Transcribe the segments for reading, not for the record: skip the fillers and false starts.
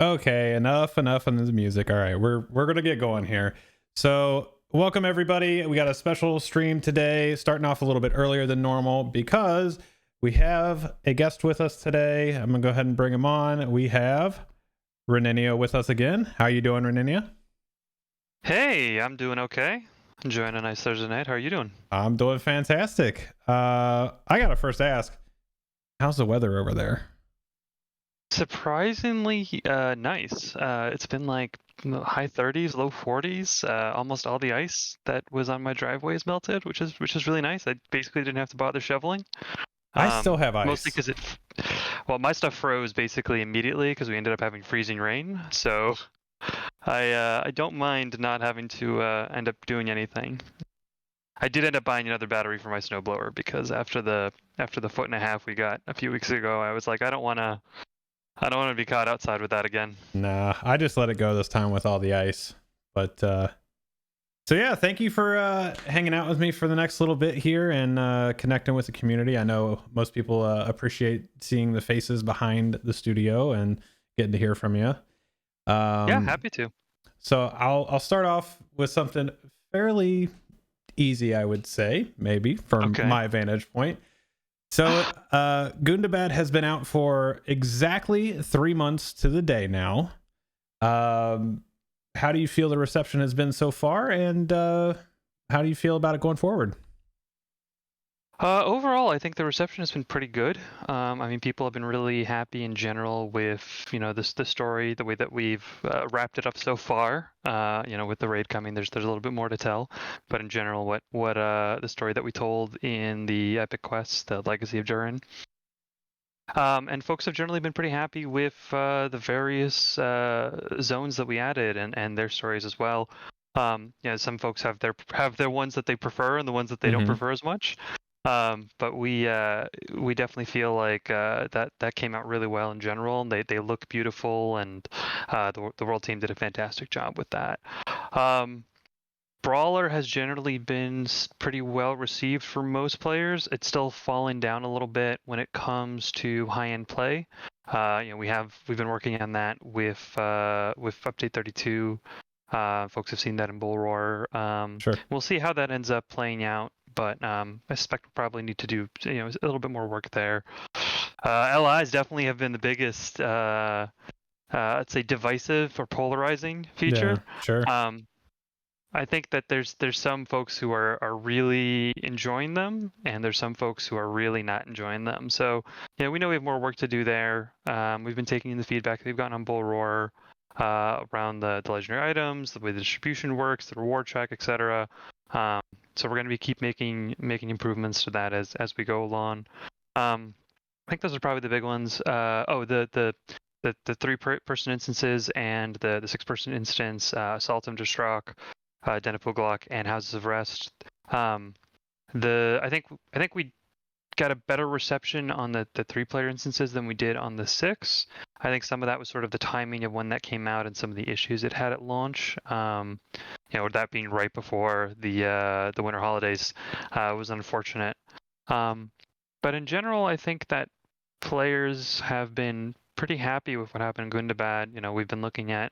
Okay, enough of the music. All right, we're gonna get going here. So, welcome everybody. We got a special stream today, starting off a little bit earlier than normal because we have a guest with us today. I'm gonna go ahead and bring him on. We have Raninia with us again. How you doing, Raninia? Hey, I'm doing okay. Enjoying a nice Thursday night. How are you doing? I'm doing fantastic. I gotta first ask, how's the weather over there? Surprisingly nice. It's been like high 30s, low 40s. Almost all the ice that was on my driveway is melted, which is really nice. I basically didn't have to bother shoveling. I still have Mostly ice. because well, my stuff froze basically immediately because we ended up having freezing rain. So I don't mind not having to end up doing anything. I did end up buying another battery for my snowblower because after the foot and a half we got a few weeks ago, I was like, I don't want to be caught outside with that again. Nah, I just let it go this time with all the ice. But so yeah, thank you for hanging out with me for the next little bit here and connecting with the community. I know most people appreciate seeing the faces behind the studio and getting to hear from you. Yeah, Um, happy to. so I'll start off with something fairly easy, I would say, maybe from Okay. my vantage point. So Gundabad has been out for exactly 3 months to the day now. Um, how do you feel the reception has been so far, and how do you feel about it going forward? Overall, I think the reception has been pretty good. I mean, people have been really happy in general with, the story, the way that we've wrapped it up so far. With the raid coming, there's a little bit more to tell, but in general, what the story that we told in the epic quest, the Legacy of Durin. And folks have generally been pretty happy with the various zones that we added and their stories as well. Some folks have their ones that they prefer and the ones that they don't Mm-hmm. prefer as much. But we definitely feel like that came out really well in general. And they look beautiful, and the world team did a fantastic job with that. Um, Brawler has generally been pretty well received for most players. It's still falling down a little bit when it comes to high-end play. We've been working on that with update 32. Folks have seen that in Bull Roar. Sure. We'll see how that ends up playing out, but I suspect we'll probably need to do a little bit more work there. LIs definitely have been the biggest, I'd say, divisive or polarizing feature. Yeah. Sure. Um, I think that there's some folks who are really enjoying them, and there's some folks who are really not enjoying them. So, we know we have more work to do there. We've been taking in the feedback we've gotten on Bull Roar around the legendary items, the way the distribution works, the reward track, etc. So we're going to be keep making improvements to that as we go along. I think those are probably the big ones. The three-person instances and the six-person instance, Assault and Destruct, Denipul Glock, and Houses of Rest. I think we got a better reception on the three-player instances than we did on the six. I think some of that was sort of the timing of when that came out and some of the issues it had at launch. That being right before the winter holidays was unfortunate. But in general, I think that players have been pretty happy with what happened in Gundabad. We've been looking at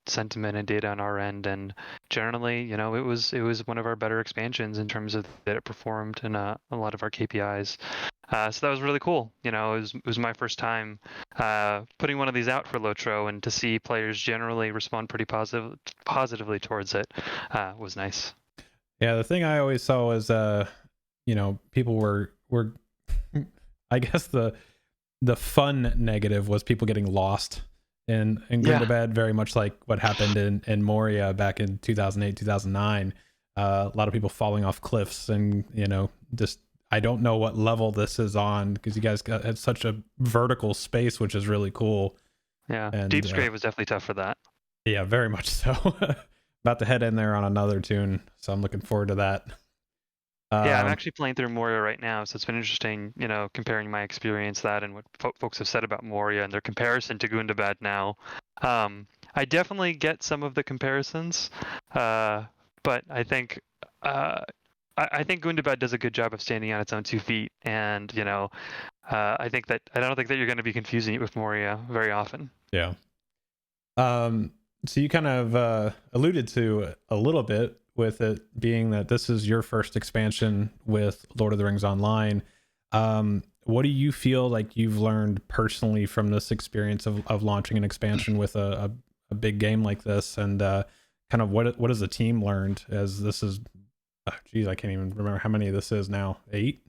sentiment and data on our end, and generally, it was one of our better expansions in terms of that it performed in a lot of our KPIs. So that was really cool. It was my first time putting one of these out for LOTRO, and to see players generally respond pretty positively towards it was nice. Yeah. The thing I always saw was, people were, I guess the fun negative was people getting lost in Yeah. Gundabad, very much like what happened in Moria back in 2008, 2009. A lot of people falling off cliffs, and just I don't know what level this is on because you guys had such a vertical space, which is really cool. Yeah. And Deep's Grave was definitely tough for that. yeah, very much so. About to head in there on another tune, so I'm looking forward to that. Yeah, I'm Um, actually playing through Moria right now, so it's been interesting, comparing my experience that and what folks have said about Moria and their comparison to Gundabad now. I definitely get some of the comparisons, but I think I think Gundabad does a good job of standing on its own 2 feet, and I don't think that you're going to be confusing it with Moria very often. Yeah. So you kind of alluded to a little bit with it being that this is your first expansion with Lord of the Rings Online. What do you feel like you've learned personally from this experience of launching an expansion with a big game like this, and kind of what has the team learned as this is, geez, I can't even remember how many this is now. 8,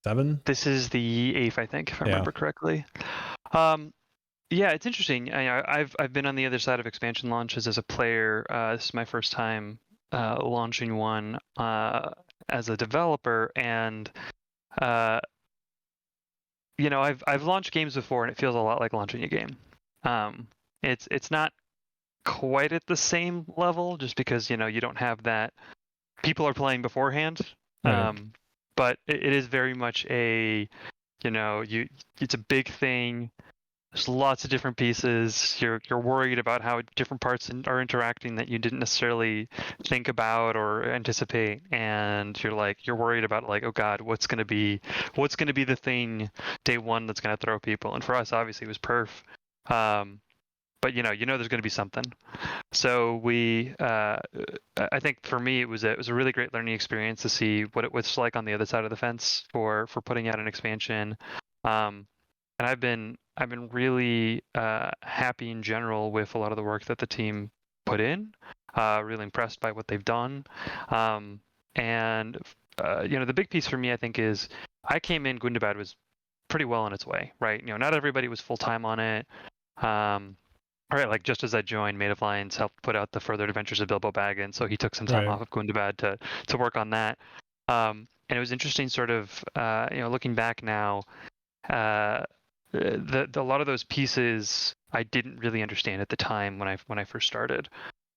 7? This is the 8th, I think, if I Yeah. remember correctly. Yeah, it's interesting. I've been on the other side of expansion launches as a player. This is my first time launching one as a developer, and I've launched games before, and it feels a lot like launching a game. It's not quite at the same level, just because you don't have that people are playing beforehand. Right. But it is very much it's a big thing. There's lots of different pieces. You're worried about how different parts are interacting that you didn't necessarily think about or anticipate, and you're worried about, like, oh God, what's gonna be the thing day one that's gonna throw people. And for us, obviously, it was perf. But there's gonna be something. So I think for me, it was a really great learning experience to see what it was like on the other side of the fence for putting out an expansion. And I've been really happy in general with a lot of the work that the team put in. Really impressed by what they've done. And the big piece for me, I think, is I came in, Gundabad was pretty well on its way, right? Not everybody was full time on it. Right, like just as I joined, Made of Lions helped put out the Further Adventures of Bilbo Baggins, so he took some time Right. off of Gundabad to work on that. And it was interesting, sort of, looking back now. A lot of those pieces I didn't really understand at the time when I first started,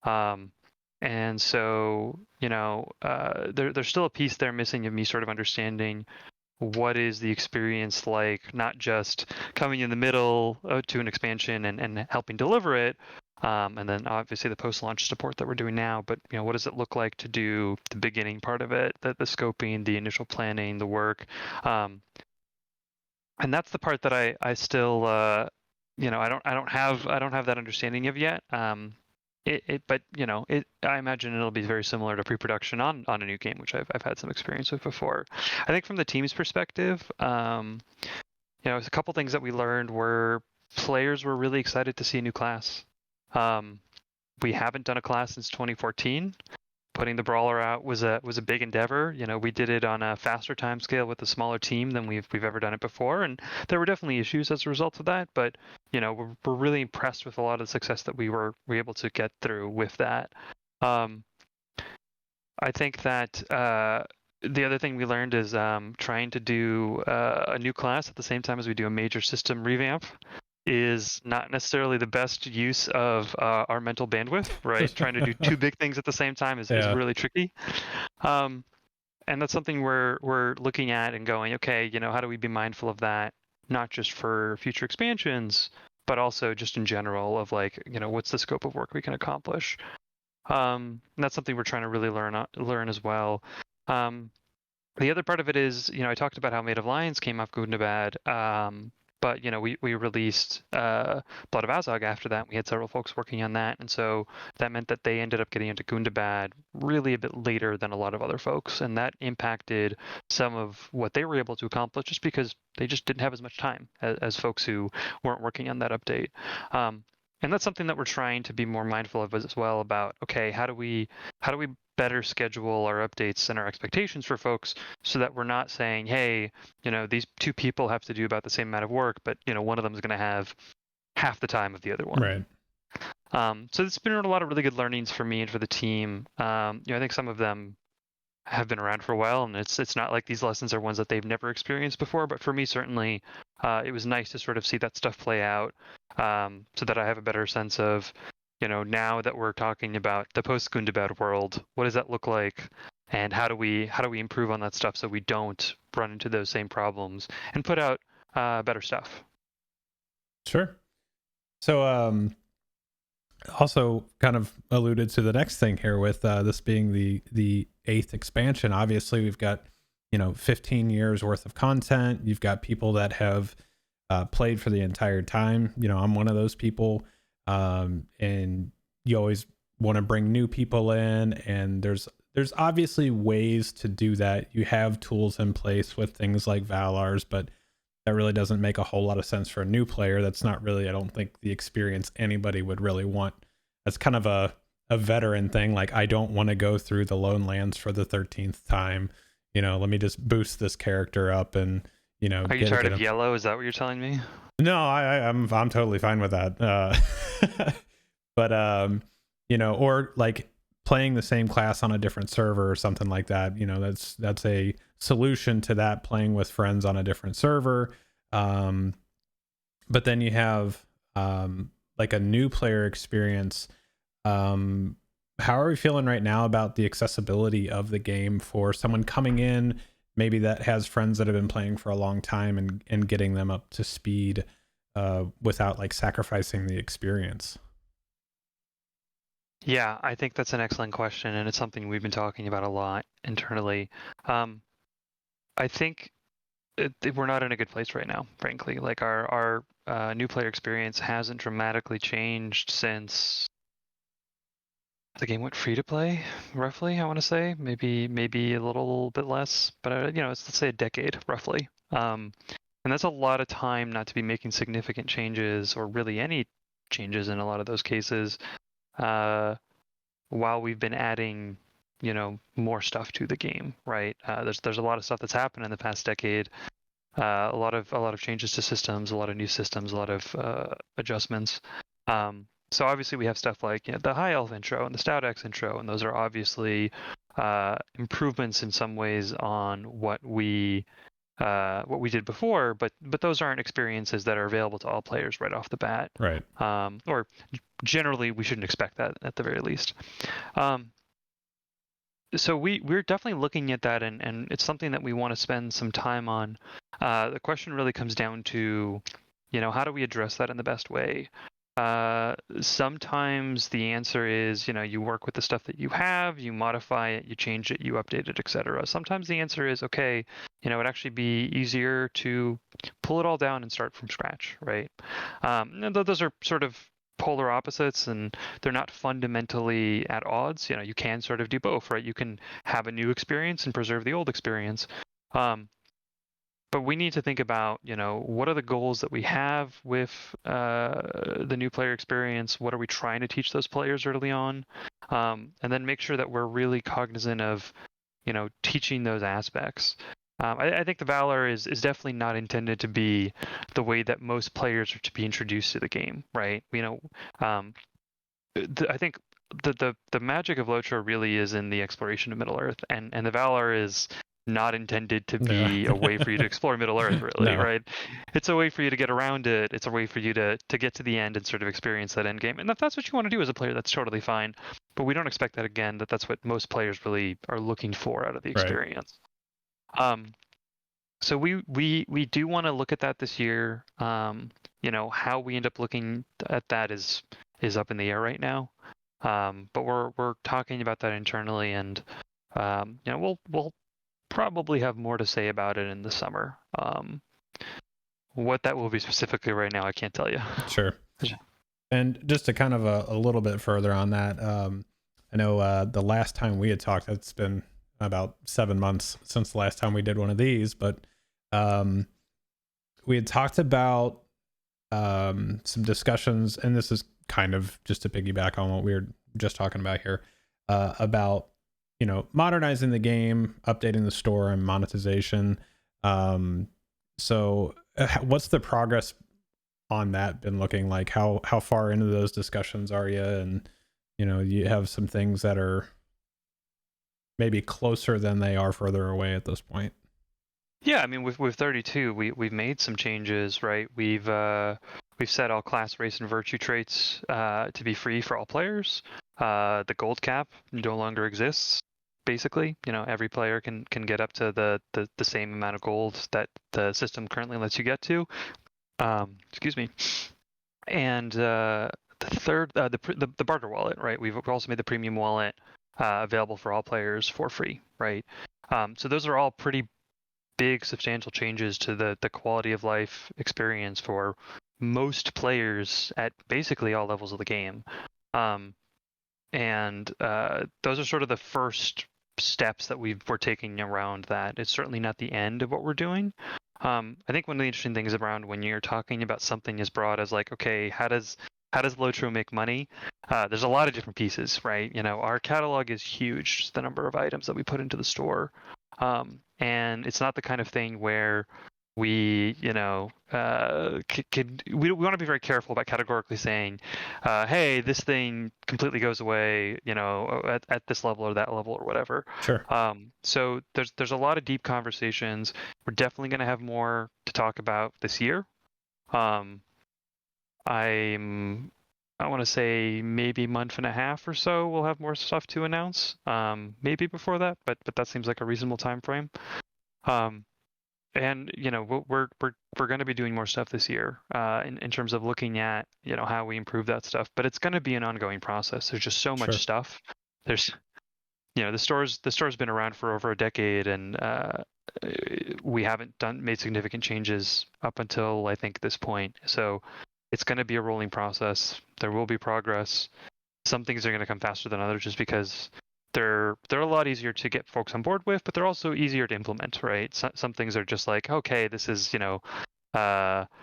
and so there's still a piece there missing of me sort of understanding what is the experience like, not just coming in the middle to an expansion and helping deliver it, and then obviously the post-launch support that we're doing now, but what does it look like to do the beginning part of it, the scoping, the initial planning, the work. And that's the part that I still I don't have that understanding of yet. But I imagine it'll be very similar to pre-production on a new game, which I've had some experience with before. I think from the team's perspective, there's a couple things that we learned were players were really excited to see a new class. We haven't done a class since 2014. Putting the brawler out was a big endeavor. We did it on a faster time scale with a smaller team than we've ever done it before, and there were definitely issues as a result of that. But we're really impressed with a lot of the success that we were able to get through with that. I think that the other thing we learned is trying to do a new class at the same time as we do a major system revamp is not necessarily the best use of our mental bandwidth, right? Trying to do two big things at the same time is really tricky. And that's something we're looking at and going, okay, how do we be mindful of that, not just for future expansions, but also just in general of, like, what's the scope of work we can accomplish. And that's something we're trying to really learn as well. The other part of it is, I talked about how Made of Lions came off Gundabad. But we released Blood of Azog after that. We had several folks working on that, and so that meant that they ended up getting into Gundabad really a bit later than a lot of other folks, and that impacted some of what they were able to accomplish just because they just didn't have as much time as folks who weren't working on that update. And that's something that we're trying to be more mindful of as well, about, okay, how do we better schedule our updates and our expectations for folks so that we're not saying, hey, these two people have to do about the same amount of work, but one of them is going to have half the time of the other one. Right. So it's been a lot of really good learnings for me and for the team. I think some of them have been around for a while, and it's not like these lessons are ones that they've never experienced before. But for me, certainly, it was nice to sort of see that stuff play out, so that I have a better sense of, now that we're talking about the post-Gundabad world, what does that look like, and how do we improve on that stuff so we don't run into those same problems and put out better stuff. Sure. So also kind of alluded to the next thing here with this being the 8th expansion, obviously we've got 15 years worth of content. You've got people that have played for the entire time. I'm one of those people, and you always want to bring new people in, and there's obviously ways to do that. You have tools in place with things like Valars, but that really doesn't make a whole lot of sense for a new player. That's not really, I don't think, the experience anybody would really want. That's kind of a veteran thing. Like, I don't want to go through the Lone Lands for the 13th time. Let me just boost this character up and, Are you tired of yellow? Is that what you're telling me? No, I'm totally fine with that. But or like playing the same class on a different server or something like that. That's a solution to that, playing with friends on a different server. But then you have like a new player experience. How are we feeling right now about the accessibility of the game for someone coming in, maybe that has friends that have been playing for a long time, and getting them up to speed without like sacrificing the experience? Yeah, I think that's an excellent question, and it's something we've been talking about a lot internally. I think we're not in a good place right now, frankly. Like our new player experience hasn't dramatically changed since the game went free to play, roughly. I want to say maybe a little bit less, but let's say a decade roughly. And that's a lot of time not to be making significant changes, or really any changes in a lot of those cases, while we've been adding more stuff to the game, right? There's a lot of stuff that's happened in the past decade. A lot of changes to systems, a lot of new systems, a lot of adjustments. So obviously we have stuff like the High Elf intro and the Stout X intro, and those are obviously improvements in some ways on what we did before, but those aren't experiences that are available to all players right off the bat. Right. Or generally we shouldn't expect that at the very least. So we're definitely looking at that, and it's something that we want to spend some time on. The question really comes down to, how do we address that in the best way? Sometimes the answer is, you work with the stuff that you have, you modify it, you change it, you update it, etc. Sometimes the answer is, okay, it'd actually be easier to pull it all down and start from scratch, right? And those are sort of polar opposites, and they're not fundamentally at odds. You can sort of do both, right? You can have a new experience and preserve the old experience. But we need to think about, what are the goals that we have with the new player experience? What are we trying to teach those players early on? And then make sure that we're really cognizant of, teaching those aspects. I think the Valor is definitely not intended to be the way that most players are to be introduced to the game, right? I think the magic of LOTRO really is in the exploration of Middle Earth, and the Valor is not intended to be a way for you to explore Middle Earth, really, No. right? It's a way for you to get around it. It's a way for you to get to the end and sort of experience that end game. And if that's what you want to do as a player, that's totally fine. But we don't expect that, again, that's what most players really are looking for out of the experience. Right. So we do want to look at that this year. How we end up looking at that is up in the air right now. But we're talking about that internally, and we'll probably have more to say about it in the summer. What that will be specifically right now, I can't tell you. Sure. And just to kind of a little bit further on that, I know the last time we had talked, it's been about 7 months since the last time we did one of these, but we had talked about some discussions, and this is kind of just to piggyback on what we were just talking about here, about modernizing the game, updating the store, and monetization. So what's the progress on that been looking like? How far into those discussions are you? And you have some things that are maybe closer than they are further away at this point. Yeah, I mean, with 32, we've made some changes, right? We've set all class, race, and virtue traits to be free for all players. The gold cap no longer exists. Basically, every player can get up to the same amount of gold that the system currently lets you get to. Excuse me. And the third, the barter wallet, right? We've also made the premium wallet available for all players for free, right? So those are all pretty big, substantial changes to the quality of life experience for most players at basically all levels of the game. And those are sort of the first steps that we're taking around that. It's certainly not the end of what we're doing. I think one of the interesting things around when you're talking about something as broad as like, okay, how does LOTRO make money? There's a lot of different pieces, right? Our catalog is huge, just the number of items that we put into the store. And it's not the kind of thing where we, we want to be very careful about categorically saying, hey, this thing completely goes away, at this level or that level or whatever. Sure. So there's a lot of deep conversations. We're definitely going to have more to talk about this year. I want to say maybe month and a half or so we'll have more stuff to announce. Maybe before that, but that seems like a reasonable time frame. And we're going to be doing more stuff this year in terms of looking at how we improve that stuff. But it's going to be an ongoing process. There's just so much stuff. There's the store's been around for over a decade, and we haven't made significant changes up until I think this point. So it's going to be a rolling process. There will be progress. Some things are going to come faster than others just because they're a lot easier to get folks on board with, but they're also easier to implement, right? Some things are just like, okay, this is a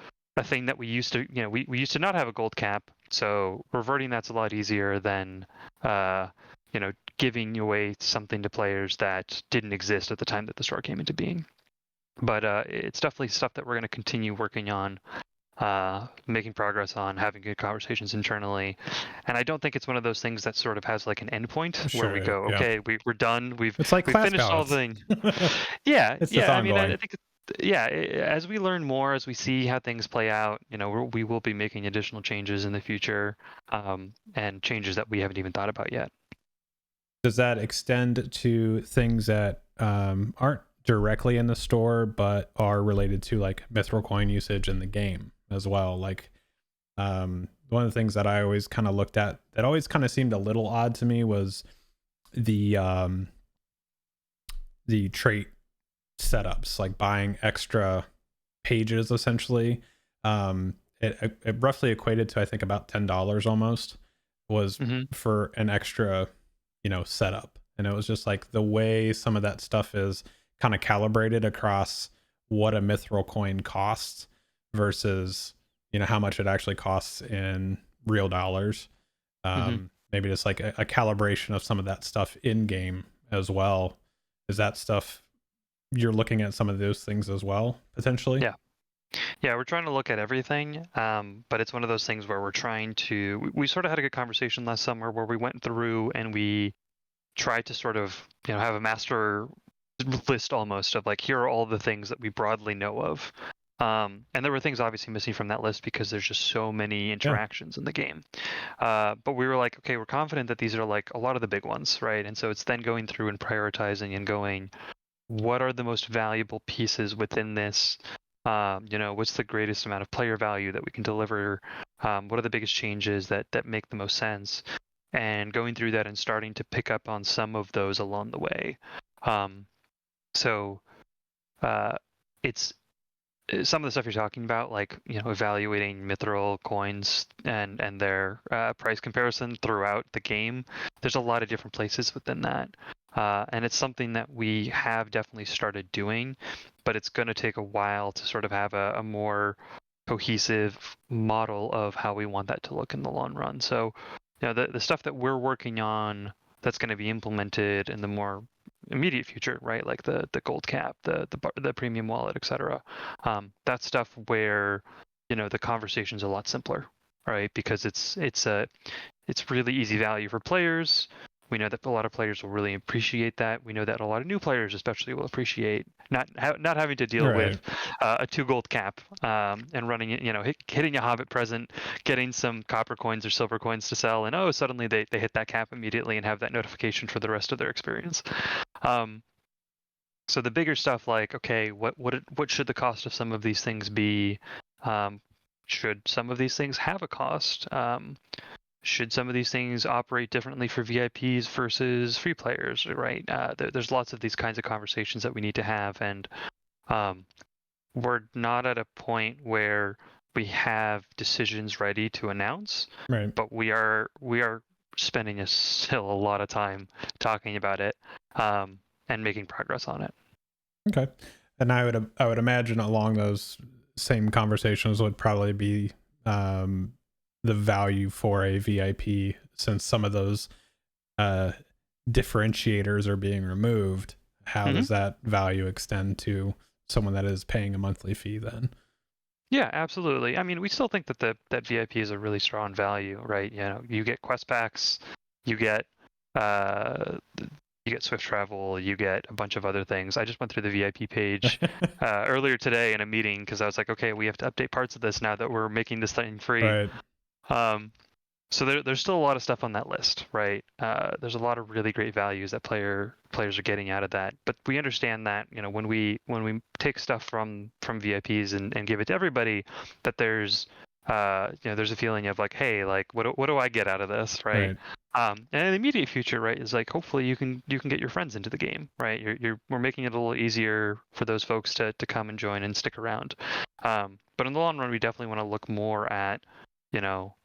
thing that we used to we used to not have a gold cap, so reverting that's a lot easier than giving away something to players that didn't exist at the time that the store came into being. But it's definitely stuff that we're going to continue working on, making progress on, having good conversations internally. And I don't think it's one of those things that sort of has like an endpoint where we go, okay, we're done. It's like we've class finished all ballots. the thing. Yeah, It's yeah. just I mean, ongoing. I think, as we learn more, as we see how things play out, we will be making additional changes in the future, and changes that we haven't even thought about yet. Does that extend to things that aren't directly in the store but are related to like mithril coin usage in the game as well? Like one of the things that I always kind of looked at that always kind of seemed a little odd to me was the trait setups, like buying extra pages essentially. It roughly equated to I think about $10 almost was for an extra setup. And it was just like the way some of that stuff is kind of calibrated across what a mithril coin costs versus how much it actually costs in real dollars. Maybe just like a calibration of some of that stuff in game as well. Is that stuff you're looking at some of those things as well potentially? Yeah, we're trying to look at everything, but it's one of those things where we're trying to. We sort of had a good conversation last summer where we went through and we tried to sort of have a master list almost of like, here are all the things that we broadly know of. And there were things obviously missing from that list because there's just so many interactions in the game. But we were like, okay, we're confident that these are like a lot of the big ones, right? And so it's then going through and prioritizing and going, what are the most valuable pieces within this? What's the greatest amount of player value that we can deliver? What are the biggest changes that make the most sense? And going through that and starting to pick up on some of those along the way. So it's some of the stuff you're talking about, like evaluating mithril coins and their price comparison throughout the game. There's a lot of different places within that, and it's something that we have definitely started doing, but it's going to take a while to sort of have a more cohesive model of how we want that to look in the long run. So the stuff that we're working on that's going to be implemented in the more immediate future, right? Like the gold cap, the premium wallet, etc. That stuff where the conversation's a lot simpler, right? Because it's really easy value for players. We know that a lot of players will really appreciate that. We know that a lot of new players, especially, will appreciate not having to deal with a 2 gold cap and running it, hitting a Hobbit present, getting some copper coins or silver coins to sell, and suddenly they hit that cap immediately and have that notification for the rest of their experience. So the bigger stuff, like, okay, what should the cost of some of these things be? Should some of these things have a cost? should some of these things operate differently for VIPs versus free players, right? There's lots of these kinds of conversations that we need to have, and we're not at a point where we have decisions ready to announce, Right. but we are spending still a lot of time talking about it and making progress on it. Okay. And I would imagine along those same conversations would probably be the value for a VIP, since some of those differentiators are being removed. How does that value extend to someone that is paying a monthly fee then? Yeah, absolutely. I mean, we still think that that VIP is a really strong value, right? You know, you get quest packs, you get Swift travel, you get a bunch of other things. I just went through the VIP page earlier today in a meeting because I was like, okay, we have to update parts of this now that we're making this thing free. Right. So there's still a lot of stuff on that list, right? There's a lot of really great values that players are getting out of that. But we understand that, you know, when we take stuff from VIPs and give it to everybody, that there's you know, there's a feeling of like, hey, like what do I get out of this, right? And in the immediate future, right, is like hopefully you can get your friends into the game, right? We're making it a little easier for those folks to come and join and stick around. But in the long run, we definitely want to look more at, you know,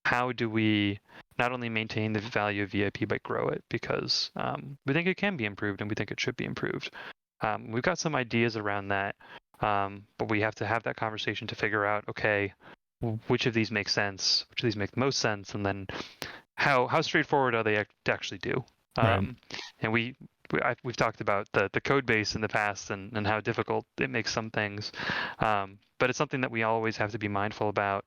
how do we not only maintain the value of VIP but grow it, because we think it can be improved and we think it should be improved. We've got some ideas around that, but we have to have that conversation to figure out, okay, which of these make sense, which of these make the most sense, and then how straightforward are they to actually do? And we've talked about the code base in the past and how difficult it makes some things, but it's something that we always have to be mindful about.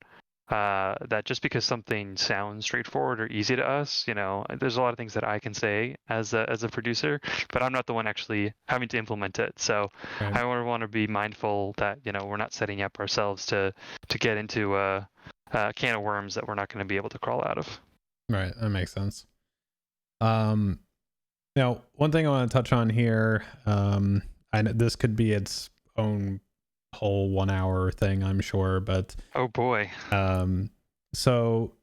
That just because something sounds straightforward or easy to us, you know, there's a lot of things that I can say as a producer, but I'm not the one actually having to implement it. So I want to be mindful that, you know, we're not setting up ourselves to get into a can of worms that we're not going to be able to crawl out of. Right, that makes sense. Now, one thing I want to touch on here, I know this could be its own whole 1 hour thing, I'm sure, but oh boy. So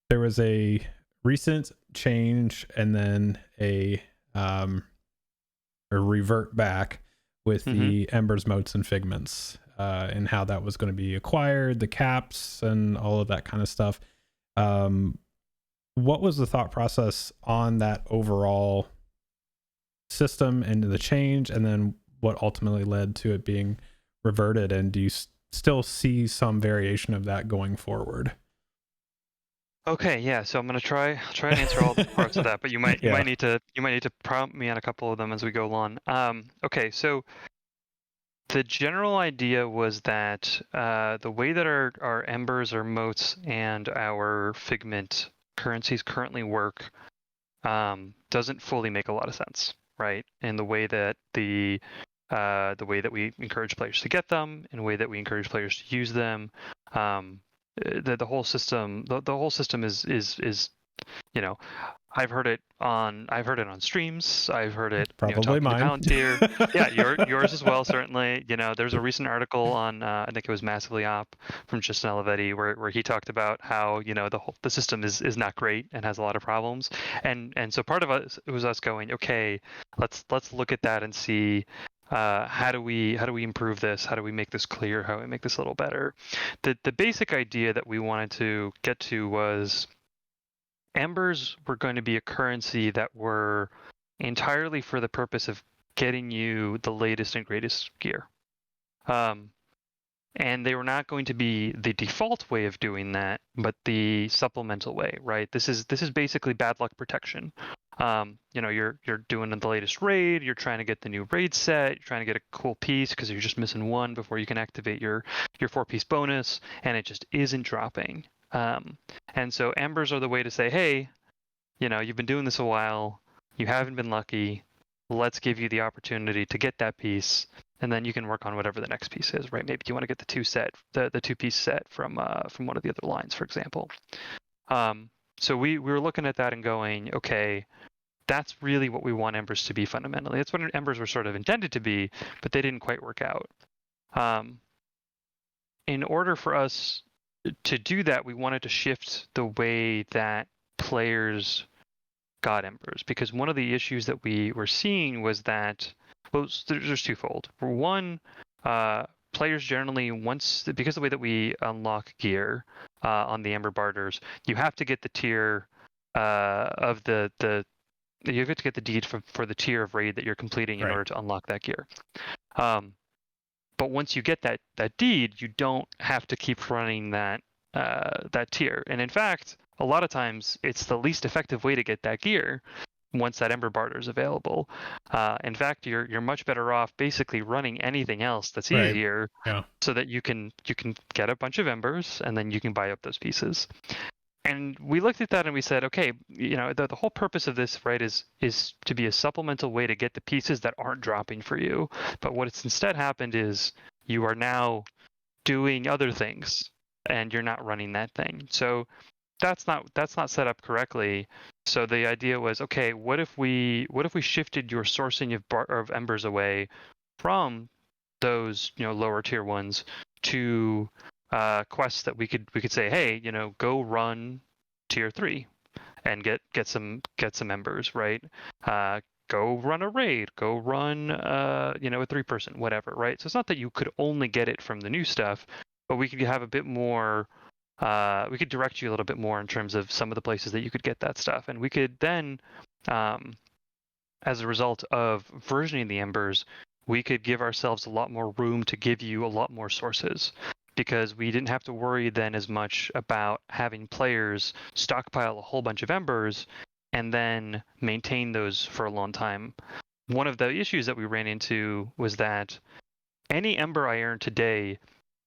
there was a recent change and then a revert back with the embers, motes, and figments, and how that was going to be acquired, the caps and all of that kind of stuff. What was the thought process on that overall system and the change, and then what ultimately led to it being reverted, and do you still see some variation of that going forward? Okay, yeah. So I'm gonna try and answer all the parts of that, but you might need to prompt me on a couple of them as we go along. Okay, so the general idea was that the way that our embers, our motes, and our figment currencies currently work doesn't fully make a lot of sense, right? In the way that the way that we encourage players to get them, in the way that we encourage players to use them, the whole system is, you know, I've heard it on streams. I've heard it, probably mine. To Palantir. Yeah, yours as well, certainly. You know, there's a recent article on I think it was Massively Op from Justin Olivetti where he talked about how, you know, the system is not great and has a lot of problems. And so part of it was us going, okay, let's look at that and see how do we improve this? How do we make this clear? How do we make this a little better? The basic idea that we wanted to get to was embers were going to be a currency that were entirely for the purpose of getting you the latest and greatest gear. And they were not going to be the default way of doing that, but the supplemental way, right? This is basically bad luck protection. You know, you're doing the latest raid, you're trying to get the new raid set, you're trying to get a cool piece because you're just missing one before you can activate your 4-piece bonus, and it just isn't dropping. And so embers are the way to say, hey, you know, you've been doing this a while, you haven't been lucky, let's give you the opportunity to get that piece, and then you can work on whatever the next piece is, right? Maybe you want to get the 2-piece set from one of the other lines, for example. So we were looking at that and going, okay, that's really what we want embers to be fundamentally. That's what embers were sort of intended to be, but they didn't quite work out. In order for us to do that, we wanted to shift the way that players got embers, because one of the issues that we were seeing was that, well, there's twofold. For one, players generally, because the way that we unlock gear on the ember barters, you have to get the tier of you have to get the deed for the tier of raid that you're completing in order to unlock that gear. But once you get that deed, you don't have to keep running that tier. And in fact, a lot of times it's the least effective way to get that gear once that ember barter is available. In fact, you're much better off basically running anything else that's easier, so that you can get a bunch of embers and then you can buy up those pieces. And we looked at that and we said, okay, the whole purpose of this, right, is to be a supplemental way to get the pieces that aren't dropping for you. But what's instead happened is you are now doing other things and you're not running that thing. So that's not set up correctly. So the idea was, okay, what if we shifted your sourcing of embers away from those lower tier ones to quests that we could say, hey, go run tier 3 and get some embers, right? Go run a raid, go run a 3-person, whatever, right? So it's not that you could only get it from the new stuff, but we could have a bit more. We could direct you a little bit more in terms of some of the places that you could get that stuff, and we could then, as a result of versioning the embers, we could give ourselves a lot more room to give you a lot more sources, because we didn't have to worry then as much about having players stockpile a whole bunch of embers and then maintain those for a long time. One of the issues that we ran into was that any ember I earn today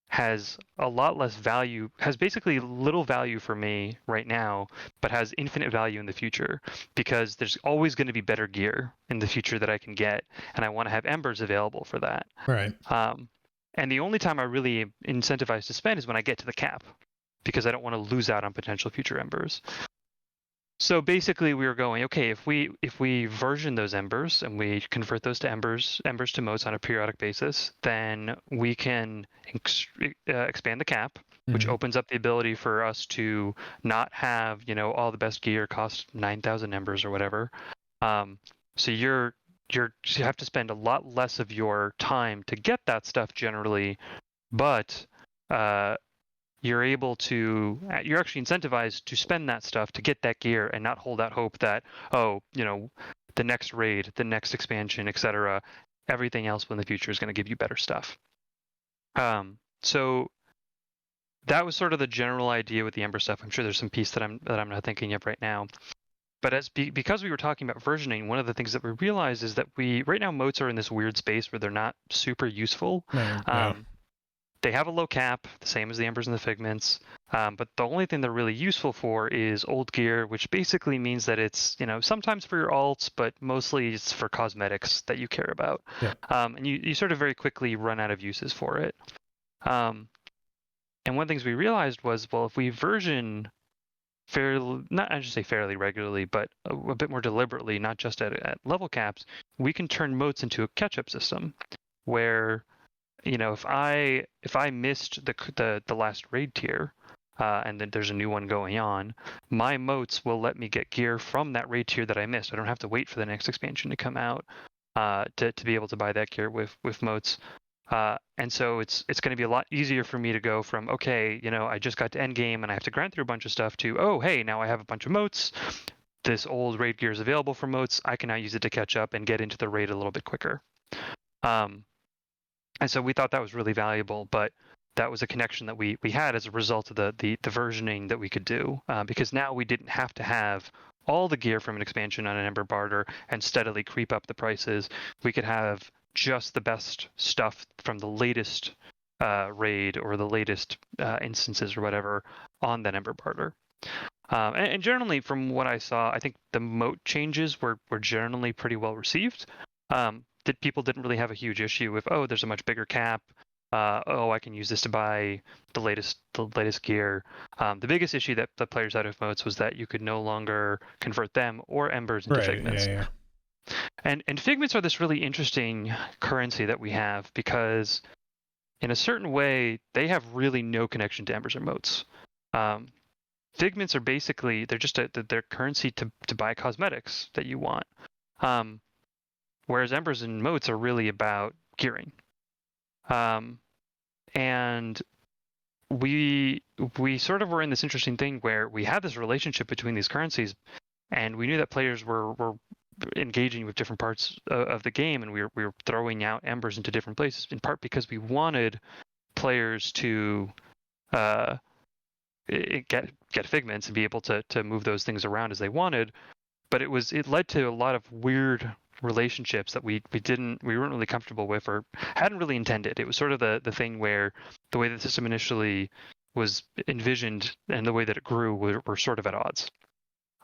has a lot less value, has basically little value for me right now, but has infinite value in the future, because there's always going to be better gear in the future that I can get, and I want to have embers available for that. Right. And the only time I really incentivize to spend is when I get to the cap, because I don't want to lose out on potential future embers. So basically, we were going, okay, if we version those embers and we convert those to embers to motes on a periodic basis, then we can expand the cap, which opens up the ability for us to not have all the best gear cost 9,000 embers or whatever. So you have to spend a lot less of your time to get that stuff generally, but you're actually incentivized to spend that stuff to get that gear and not hold out hope that, the next raid, the next expansion, etc., everything else in the future is going to give you better stuff. So that was sort of the general idea with the ember stuff. I'm sure there's some piece that I'm not thinking of right now. But because we were talking about versioning, one of the things that we realized is that right now motes are in this weird space where they're not super useful. They have a low cap, the same as the embers and the figments, but the only thing they're really useful for is old gear, which basically means that it's sometimes for your alts, but mostly it's for cosmetics that you care about. And you sort of very quickly run out of uses for it. And one of the things we realized was, well, if we version I should say fairly regularly, but a bit more deliberately, not just at level caps, we can turn motes into a catch-up system where if I missed the last raid tier, and then there's a new one going on, my motes will let me get gear from that raid tier that I missed. I don't have to wait for the next expansion to come out to be able to buy that gear with motes. And so it's going to be a lot easier for me to go from, okay, I just got to end game and I have to grind through a bunch of stuff, to, oh, hey, now I have a bunch of motes. This old raid gear is available for motes. I can now use it to catch up and get into the raid a little bit quicker. And so we thought that was really valuable, but that was a connection that we had as a result of the versioning that we could do, because now we didn't have to have all the gear from an expansion on an ember barter and steadily creep up the prices. We could have just the best stuff from the latest raid or the latest instances or whatever on that ember barter. And generally, from what I saw, I think the moat changes were generally pretty well received. That people didn't really have a huge issue with, oh, there's a much bigger cap. I can use this to buy the latest gear. The biggest issue that the players had with motes was that you could no longer convert them or embers into figments. And figments are this really interesting currency that we have, because in a certain way, they have really no connection to embers or motes. Figments are basically, they're just they're currency to buy cosmetics that you want. Whereas embers and motes are really about gearing. And we sort of were in this interesting thing where we had this relationship between these currencies, and we knew that players were engaging with different parts of the game, and we were throwing out embers into different places, in part because we wanted players to get figments and be able to move those things around as they wanted. But it led to a lot of weird relationships that we weren't really comfortable with or hadn't really intended. It was sort of the thing where the way the system initially was envisioned and the way that it grew were sort of at odds.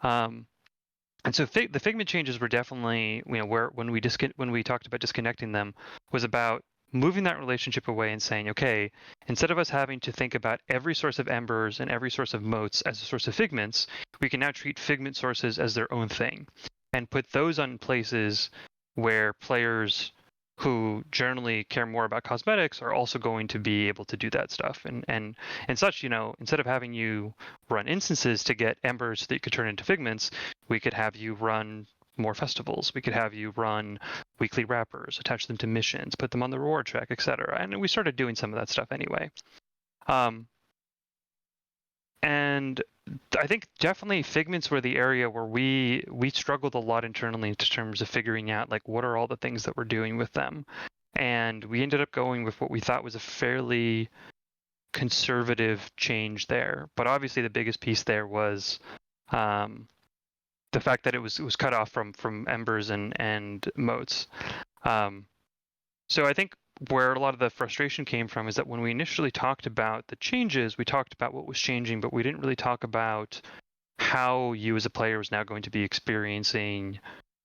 And so the figment changes were definitely, where when we talked about disconnecting them, was about moving that relationship away and saying, okay, instead of us having to think about every source of embers and every source of motes as a source of figments, we can now treat figment sources as their own thing and put those on places where players who generally care more about cosmetics are also going to be able to do that stuff. And such, instead of having you run instances to get embers that you could turn into figments, we could have you run more festivals. We could have you run weekly wrappers, attach them to missions, put them on the reward track, etc. And we started doing some of that stuff anyway. And I think definitely figments were the area where we struggled a lot internally in terms of figuring out like what are all the things that we're doing with them. And we ended up going with what we thought was a fairly conservative change there. But obviously the biggest piece there was the fact that it was cut off from embers and motes. So I think where a lot of the frustration came from is that when we initially talked about the changes, we talked about what was changing, but we didn't really talk about how you as a player was now going to be experiencing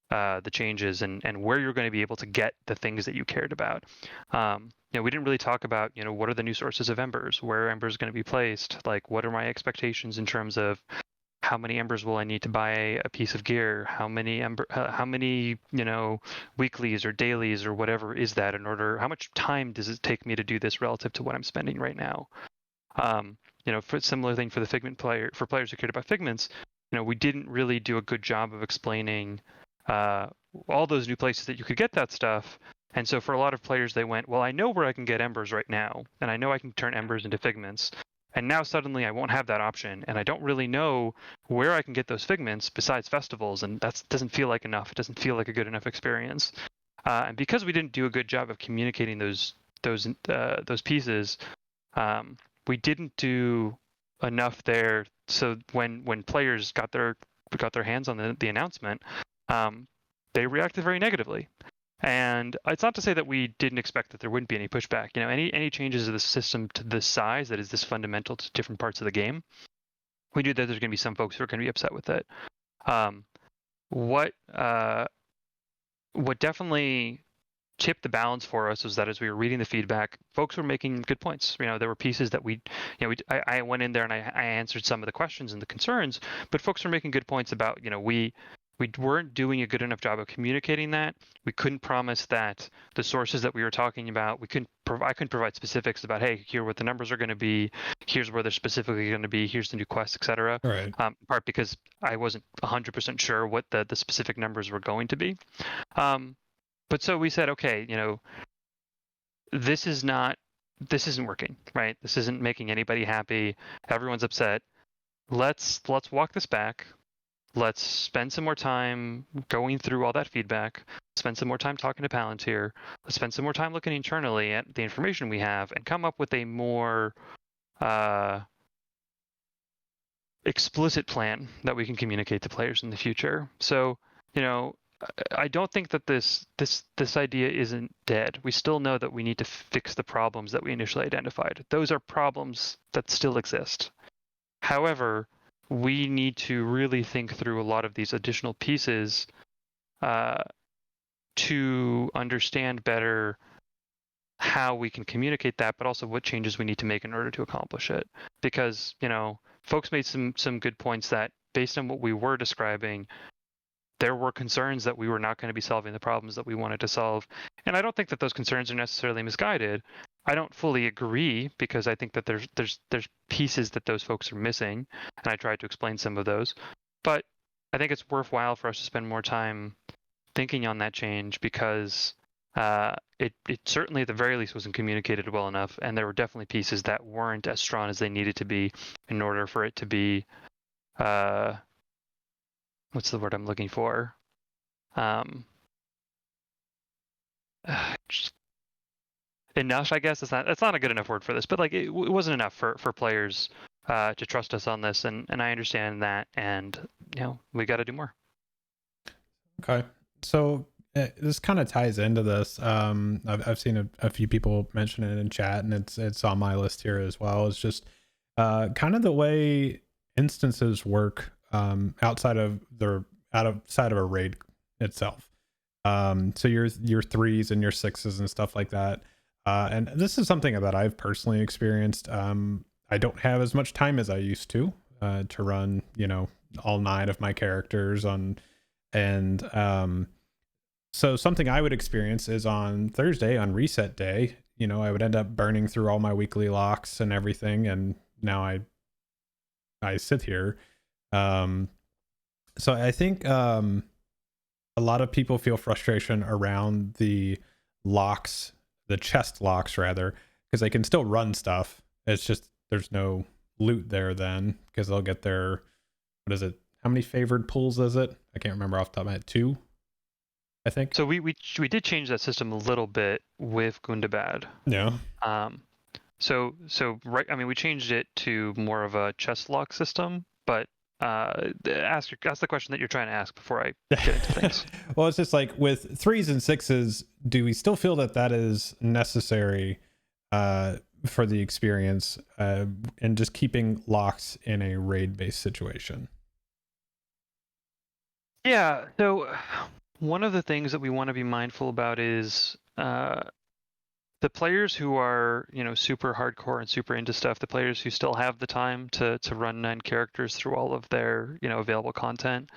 the changes and where you're going to be able to get the things that you cared about. We didn't really talk about, what are the new sources of embers, where are embers going to be placed, like what are my expectations in terms of how many embers will I need to buy a piece of gear? How many weeklies or dailies or whatever is that in order? How much time does it take me to do this relative to what I'm spending right now? For a similar thing for the figment for players who cared about figments, we didn't really do a good job of explaining all those new places that you could get that stuff. And so for a lot of players, they went, well, I know where I can get embers right now, and I know I can turn embers into figments. And now suddenly I won't have that option, and I don't really know where I can get those figments besides festivals, and that doesn't feel like enough. It doesn't feel like a good enough experience. And because we didn't do a good job of communicating those pieces, we didn't do enough there. So when players got their hands on the announcement, they reacted very negatively. And it's not to say that we didn't expect that there wouldn't be any pushback. Any changes to the system to this size that is this fundamental to different parts of the game, we knew that there's going to be some folks who are going to be upset with it. What definitely tipped the balance for us was that as we were reading the feedback, folks were making good points. There were pieces that I went in there and I answered some of the questions and the concerns, but folks were making good points about, we weren't doing a good enough job of communicating that. We couldn't promise that the sources that we were talking about, I couldn't provide specifics about, hey, here are what the numbers are going to be, here's where they're specifically going to be, here's the new quests, etc. Right. In part because I wasn't 100% sure what the specific numbers were going to be. But so we said, okay, this isn't working, right? This isn't making anybody happy. Everyone's upset. Let's walk this back. Let's spend some more time going through all that feedback, spend some more time talking to Palantir, let's spend some more time looking internally at the information we have and come up with a more explicit plan that we can communicate to players in the future. So, I don't think that this idea isn't dead. We still know that we need to fix the problems that we initially identified. Those are problems that still exist. However, we need to really think through a lot of these additional pieces to understand better how we can communicate that, but also what changes we need to make in order to accomplish it. Because, folks made some good points that based on what we were describing, there were concerns that we were not going to be solving the problems that we wanted to solve. And I don't think that those concerns are necessarily misguided. I don't fully agree because I think that there's pieces that those folks are missing, and I tried to explain some of those. But I think it's worthwhile for us to spend more time thinking on that change because it certainly at the very least wasn't communicated well enough, and there were definitely pieces that weren't as strong as they needed to be in order for it to be what's the word I'm looking for? Just enough, I guess. It's not a good enough word for this, but like it wasn't enough for players to trust us on this, and I understand that, and we got to do more. Okay, so this kind of ties into this. I've seen a few people mention it in chat, and it's on my list here as well. It's just kind of the way instances work outside of a raid itself. So your threes and your sixes and stuff like that. And this is something that I've personally experienced. I don't have as much time as I used to run, all 9 of my characters on, and so something I would experience is on Thursday on reset day, I would end up burning through all my weekly locks and everything, and now I sit here. So I think a lot of people feel frustration around the locks, the chest locks rather, because they can still run stuff. It's just there's no loot there then, because they'll get their, what is it? How many favored pulls is it? I can't remember off the top of my head. 2, I think. So we did change that system a little bit with Gundabad. Yeah. So right. I mean, we changed it to more of a chest lock system, but ask the question that you're trying to ask before I get into things. Well, it's just like with 3s and 6s, do we still feel that is necessary for the experience and just keeping locks in a raid-based situation? Yeah. So one of the things that we want to be mindful about is the players who are, super hardcore and super into stuff, the players who still have the time to run 9 characters through all of their, available content,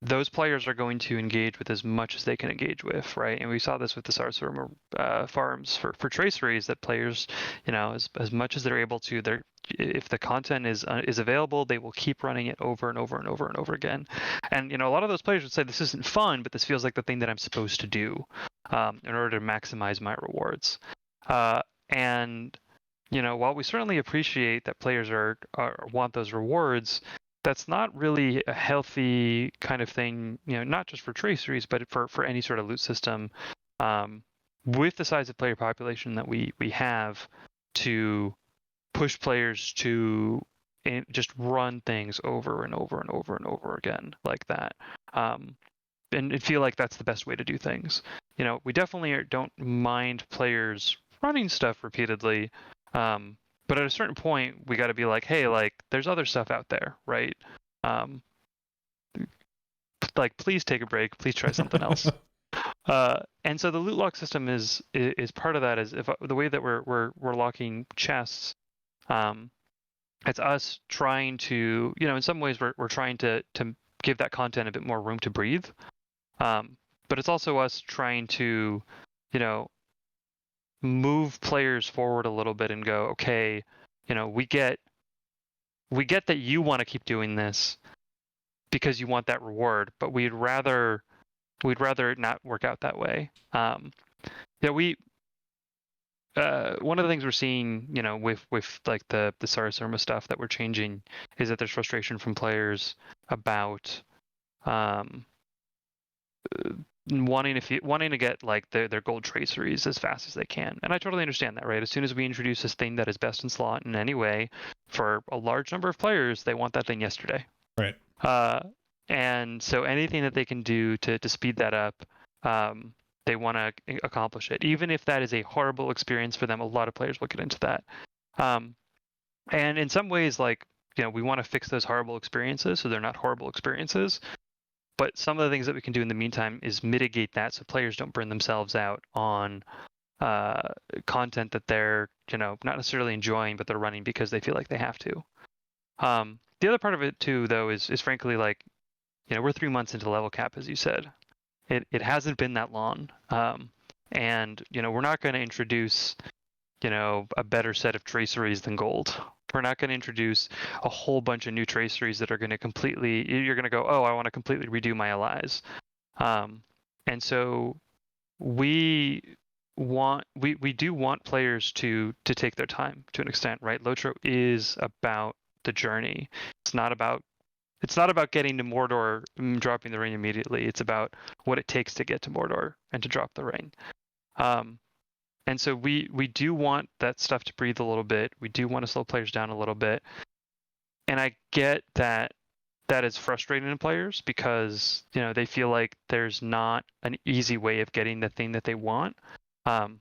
those players are going to engage with as much as they can engage with, right? And we saw this with the Sarsaruma farms for traceries, that players, as much as they're able to, if the content is available, they will keep running it over and over and over and over again. And a lot of those players would say, this isn't fun, but this feels like the thing that I'm supposed to do in order to maximize my rewards. And while we certainly appreciate that players want those rewards, that's not really a healthy kind of thing, not just for traceries, but for any sort of loot system. With the size of player population that we have, to push players to just run things over and over and over and over again like that, and feel like that's the best way to do things. We definitely don't mind players running stuff repeatedly, but at a certain point, we got to be like, hey, like, there's other stuff out there, right? Like, please take a break. Please try something else. And so the loot lock system is part of that. Is if the way that we're locking chests, it's us trying to, in some ways we're trying to give that content a bit more room to breathe. But it's also us trying to, move players forward a little bit and go, okay, we get that you want to keep doing this because you want that reward, but we'd rather it not work out that way. We one of the things we're seeing, with like the Sarasurma stuff that we're changing, is that there's frustration from players about wanting to get like their gold traceries as fast as they can. And I totally understand that, right? As soon as we introduce this thing that is best in slot in any way, for a large number of players, they want that thing yesterday. Right. And so anything that they can do to speed that up, they want to accomplish it. Even if that is a horrible experience for them, a lot of players will get into that. And in some ways, like, we want to fix those horrible experiences so they're not horrible experiences. But some of the things that we can do in the meantime is mitigate that so players don't burn themselves out on content that they're, not necessarily enjoying, but they're running because they feel like they have to. The other part of it too, though, is frankly, like, we're 3 months into level cap, as you said. It hasn't been that long. And we're not going to introduce a better set of traceries than gold. We're not going to introduce a whole bunch of new traceries that are going to you're going to go, oh, I want to completely redo my allies. And so we do want players to take their time to an extent, right? LOTRO is about the journey. It's not about getting to Mordor and dropping the ring immediately. It's about what it takes to get to Mordor and to drop the ring. And so we do want that stuff to breathe a little bit. We do want to slow players down a little bit. And I get that is frustrating to players because they feel like there's not an easy way of getting the thing that they want. But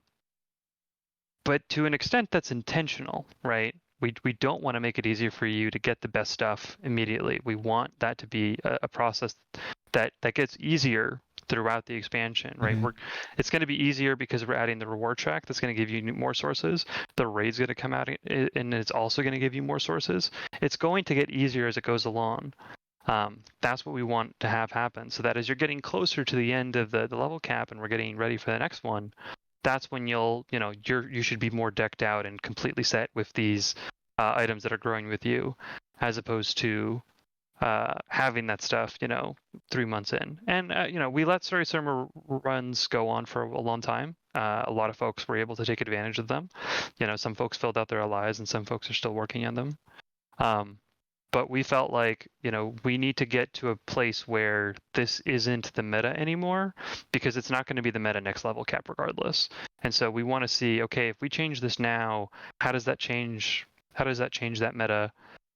to an extent, that's intentional, right? We don't want to make it easier for you to get the best stuff immediately. We want that to be a process that gets easier throughout the expansion, right? Mm-hmm. It's going to be easier because we're adding the reward track that's going to give you more sources. The raid's going to come out and it's also going to give you more sources. It's going to get easier as it goes along. That's what we want to have happen, so that as you're getting closer to the end of the level cap and we're getting ready for the next one, that's when you should be more decked out and completely set with these items that are growing with you, as opposed to having that stuff 3 months in. And we let Story Summer runs go on for a long time. A lot of folks were able to take advantage of them. Some folks filled out their allies and some folks are still working on them. But we felt like, we need to get to a place where this isn't the meta anymore, because it's not going to be the meta next level cap regardless. And so we want to see, okay, if we change this now, how does that change that meta?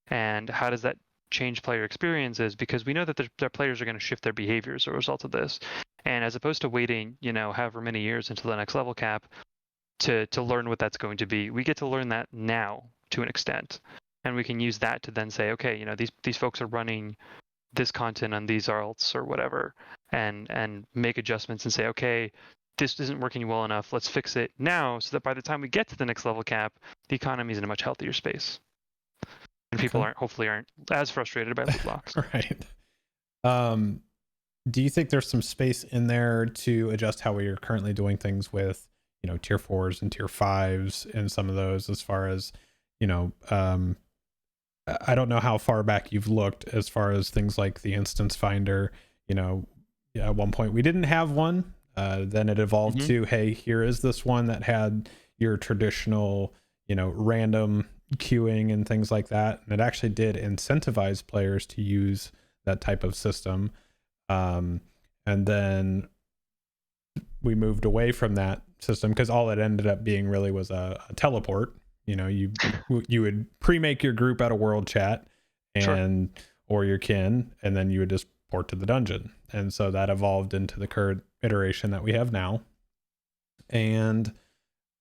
And how does that change player experiences? Because we know that their players are going to shift their behaviors as a result of this. And as opposed to waiting, however many years until the next level cap to learn what that's going to be, we get to learn that now to an extent. And we can use that to then say, okay, these folks are running this content on these alts or whatever, and make adjustments and say, okay, this isn't working well enough. Let's fix it now, so that by the time we get to the next level cap, the economy is in a much healthier space, and people hopefully aren't as frustrated by loot blocks. Right. Do you think there's some space in there to adjust how we are currently doing things with, tier 4s and tier 5s and some of those, as far as, I don't know how far back you've looked as far as things like the instance finder. At one point we didn't have one. Then it evolved to, hey, here is this one that had your traditional, random queuing and things like that. And it actually did incentivize players to use that type of system. And then we moved away from that system because all it ended up being really was a teleport. You would pre-make your group out of world chat and or your kin, and then you would just port to the dungeon. And so that evolved into the current iteration that we have now. And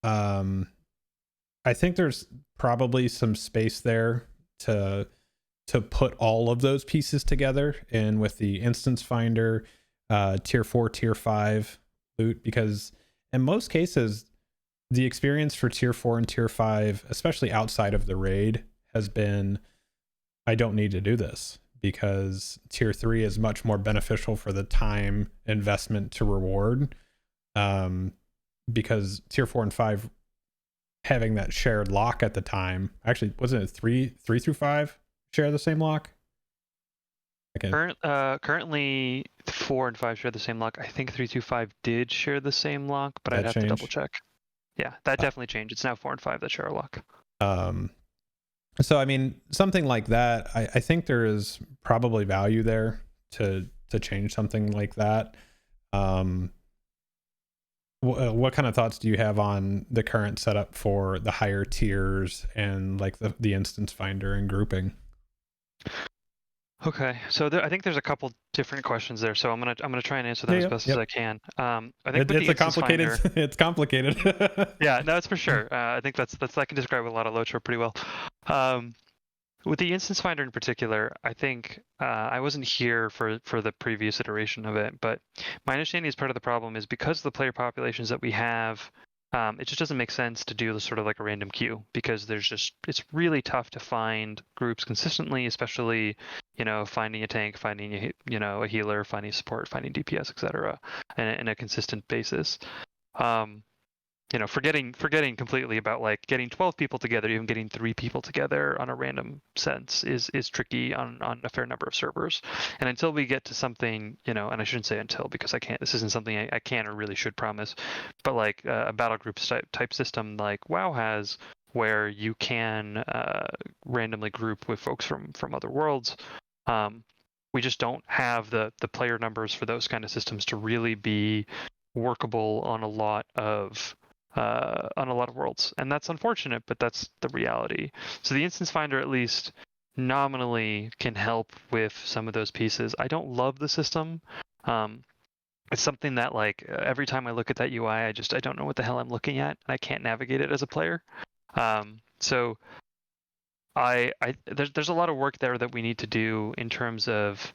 I think there's probably some space there to put all of those pieces together, and with the instance finder, tier 4, tier 5 loot, because in most cases the experience for tier 4 and tier 5, especially outside of the raid, has been, I don't need to do this, because tier 3 is much more beneficial for the time investment to reward. Because tier 4 and 5 having that shared lock at the time, actually, wasn't it 3 through 5 share the same lock? Currently 4 and 5 share the same lock. I think 3 through 5 did share the same lock, but I'd have to double check. Yeah, that definitely changed. It's now 4 and 5 that share a lock. So I mean, something like that, I think there is probably value there to change something like that. What kind of thoughts do you have on the current setup for the higher tiers and like the instance finder and grouping? Okay, so I think there's a couple different questions there, so I'm gonna try and answer them as best as I can. I think it's a complicated. Finder, it's complicated. Yeah, no, it's for sure. I think that's I can describe a lot of LOTRO pretty well. With the instance finder in particular, I think I wasn't here for the previous iteration of it, but my understanding is part of the problem is because of the player populations that we have. It just doesn't make sense to do sort of like a random queue, because it's really tough to find groups consistently, especially, finding a tank, finding a healer, finding support, finding DPS, etc. in a consistent basis. Forgetting completely about like getting 12 people together, even getting 3 people together on a random sense is tricky on a fair number of servers. And until we get to something, and I shouldn't say until, because I can't, this isn't something I can or really should promise, but like a battle group type system like WoW has, where you can randomly group with folks from other worlds. We just don't have the player numbers for those kind of systems to really be workable on a lot of worlds, and that's unfortunate, but that's the reality. So the instance finder at least nominally can help with some of those pieces. I don't love the system. It's something that like every time I look at that UI, I don't know what the hell I'm looking at, and I can't navigate it as a player. So there's a lot of work there that we need to do in terms of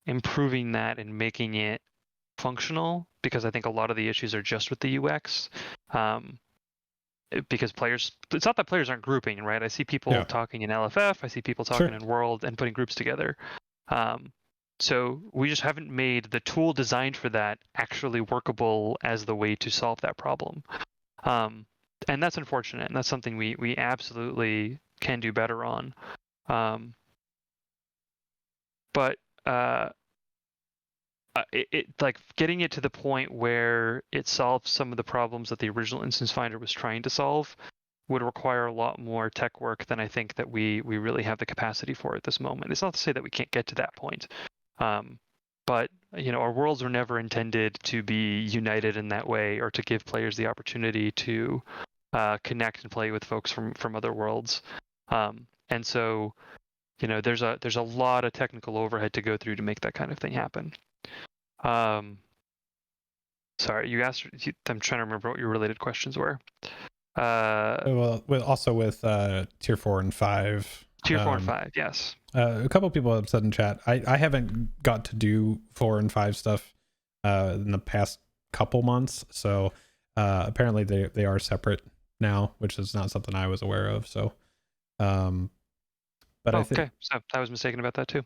improving that and making it functional, because I think a lot of the issues are just with the UX. Because players, it's not that players aren't grouping, right? I see people talking in LFF, I see people talking in World and putting groups together. So we just haven't made the tool designed for that actually workable as the way to solve that problem. And that's unfortunate, and that's something we absolutely can do better on. But it like getting it to the point where it solves some of the problems that the original instance finder was trying to solve would require a lot more tech work than I think that we really have the capacity for at this moment. It's not to say that we can't get to that point, but our worlds were never intended to be united in that way, or to give players the opportunity to connect and play with folks from other worlds. And so there's a lot of technical overhead to go through to make that kind of thing happen. Sorry, you asked. I'm trying to remember what your related questions were. Well, with tier 4 and 5. Tier 4 and 5, yes. A couple of people have said in chat, I haven't got to do 4 and 5 stuff in the past couple months, so apparently they are separate now, which is not something I was aware of. So, but I think okay, so I was mistaken about that too.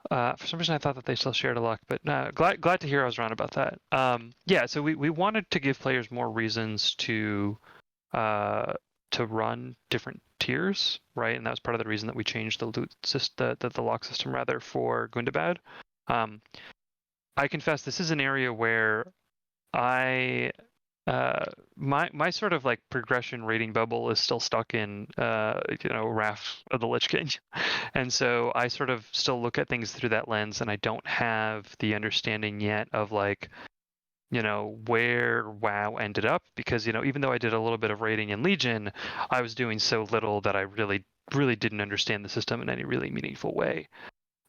For some reason, I thought that they still shared a lock, but glad to hear I was wrong about that. Yeah, so we wanted to give players more reasons to run different tiers, right? And that was part of the reason that we changed the loot system, the lock system rather, for Gundabad. I confess this is an area where my sort of like progression rating bubble is still stuck in Wrath of the Lich King, and so I sort of still look at things through that lens, and I don't have the understanding yet of like where WoW ended up, because even though I did a little bit of rating in Legion, I was doing so little that I really didn't understand the system in any really meaningful way.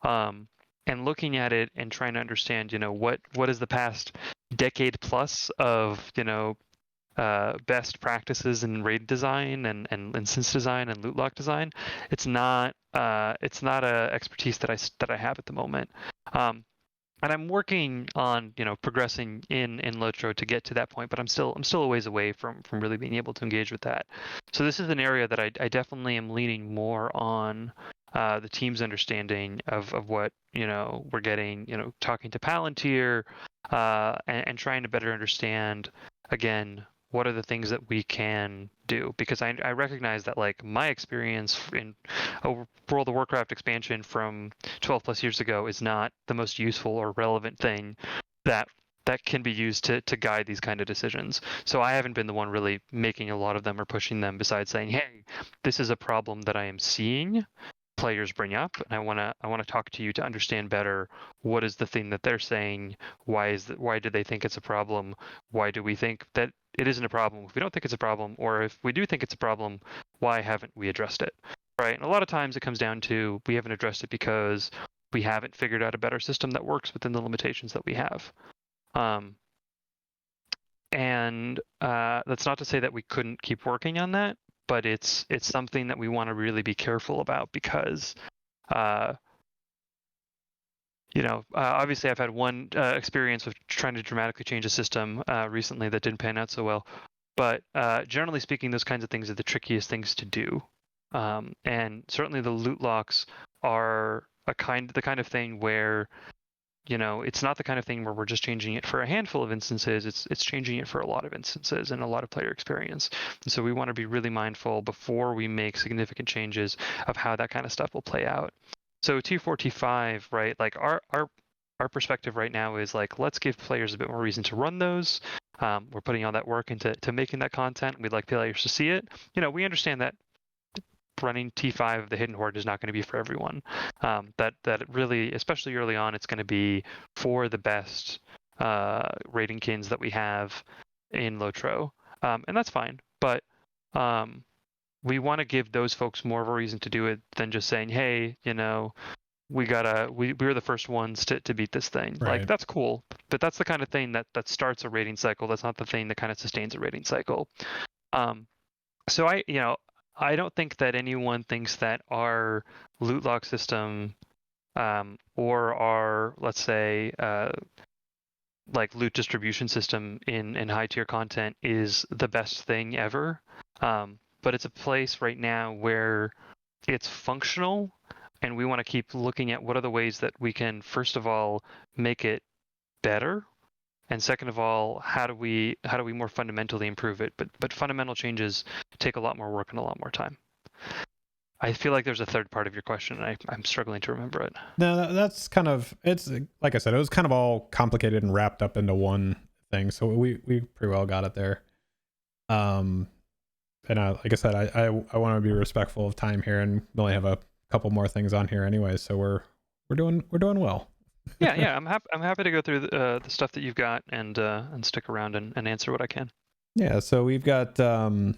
And looking at it and trying to understand, what is the past decade plus of, best practices in raid design and instance design and loot lock design. It's not a expertise that I have at the moment. And I'm working on, progressing in LOTRO to get to that point, but I'm still a ways away from really being able to engage with that. So this is an area that I definitely am leaning more on the team's understanding of what we're getting, talking to Palantir and trying to better understand, again, what are the things that we can do, because I recognize that like my experience in a World of Warcraft expansion from 12 plus years ago is not the most useful or relevant thing that can be used to guide these kind of decisions. So I haven't been the one really making a lot of them or pushing them, besides saying, hey, this is a problem that I am seeing players bring up, and I want to talk to you to understand better what is the thing that they're saying, why do they think it's a problem, why do we think that it isn't a problem if we don't think it's a problem, or if we do think it's a problem, why haven't we addressed it, right? And a lot of times it comes down to we haven't addressed it because we haven't figured out a better system that works within the limitations that we have. And that's not to say that we couldn't keep working on that, but it's something that we want to really be careful about, because obviously I've had one experience with trying to dramatically change a system recently that didn't pan out so well, but generally speaking, those kinds of things are the trickiest things to do. And certainly the loot locks are the kind of thing where it's not the kind of thing where we're just changing it for a handful of instances. It's changing it for a lot of instances and a lot of player experience. And so we want to be really mindful before we make significant changes of how that kind of stuff will play out. So T4, T5, right? Like our perspective right now is like, let's give players a bit more reason to run those. We're putting all that work into making that content. We'd like players to see it. We understand that running T5 of the Hidden Horde is not going to be for everyone. That really, especially early on, it's going to be for the best raiding kins that we have in LOTRO, and that's fine. But we want to give those folks more of a reason to do it than just saying, hey, we were the first ones to beat this thing. Right. Like, that's cool, but that's the kind of thing that starts a raiding cycle. That's not the thing that kind of sustains a raiding cycle. So I don't think that anyone thinks that our loot log system or our, let's say, like loot distribution system in high tier content is the best thing ever. But it's a place right now where it's functional, and we want to keep looking at what are the ways that we can, first of all, make it better, and second of all, how do we more fundamentally improve it? But fundamental changes take a lot more work and a lot more time. I feel like there's a third part of your question, and I'm struggling to remember it. No, that's kind of, it's like I said, it was kind of all complicated and wrapped up into one thing. So we pretty well got it there. And like I said, I want to be respectful of time here, and we only have a couple more things on here anyway. So we're doing well. yeah. I'm happy to go through the stuff that you've got and stick around and answer what I can. Yeah. So we've got the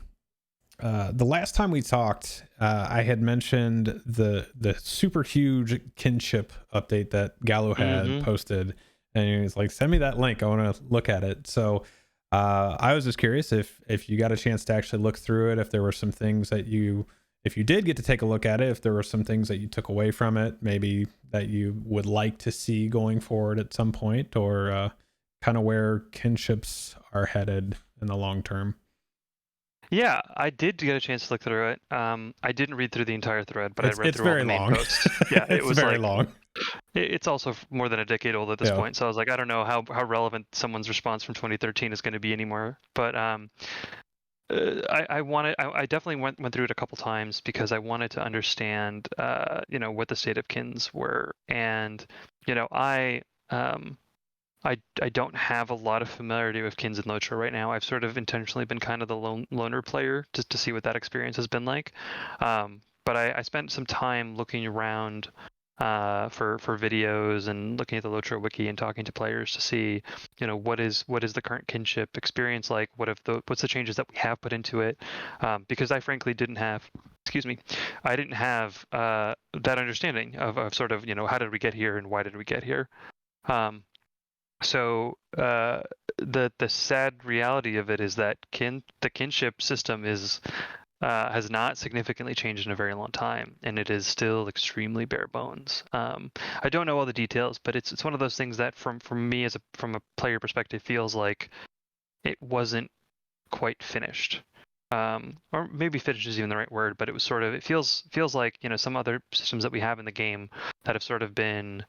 last time we talked, I had mentioned the super huge kinship update that Gallo had posted, and he was like, "Send me that link. I want to look at it." So I was just curious if you got a chance to actually look through it, if there were some things that if you did get to take a look at it, if there were some things that you took away from it, maybe that you would like to see going forward at some point, or kind of where kinships are headed in the long term. Yeah, I did get a chance to look through it. I didn't read through the entire thread, but I read through all the main posts. Yeah, it was very like long. It's also more than a decade old at this point, so I was like, I don't know how relevant someone's response from 2013 is going to be anymore. But I definitely went through it a couple times because I wanted to understand, what the state of kins were, and I don't have a lot of familiarity with kins and LOTRO right now. I've sort of intentionally been kind of the loner player just to see what that experience has been like. But I spent some time looking around for videos and looking at the LOTRO wiki and talking to players to see, what is the current kinship experience like? What's the changes that we have put into it? Because I frankly didn't have, I didn't have that understanding of sort of, how did we get here and why did we get here? So the sad reality of it is that the kinship system has not significantly changed in a very long time, and it is still extremely bare bones. I don't know all the details, but it's one of those things that from me from a player perspective feels like it wasn't quite finished. Or maybe finished is even the right word, but it was sort of, it feels like, some other systems that we have in the game that have sort of been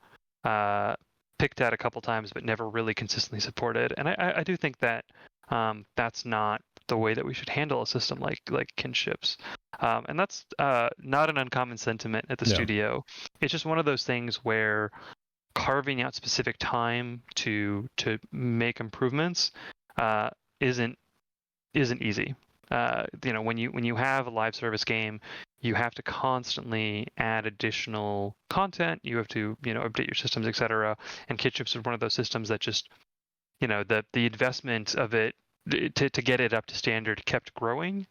picked at a couple times but never really consistently supported. And I do think that that's not the way that we should handle a system like kinships. And that's not an uncommon sentiment at the studio. It's just one of those things where carving out specific time to make improvements isn't easy. When you have a live service game, you have to constantly add additional content. You have to, update your systems, etc. And Kinships is one of those systems that just, the investment of it to get it up to standard kept growing,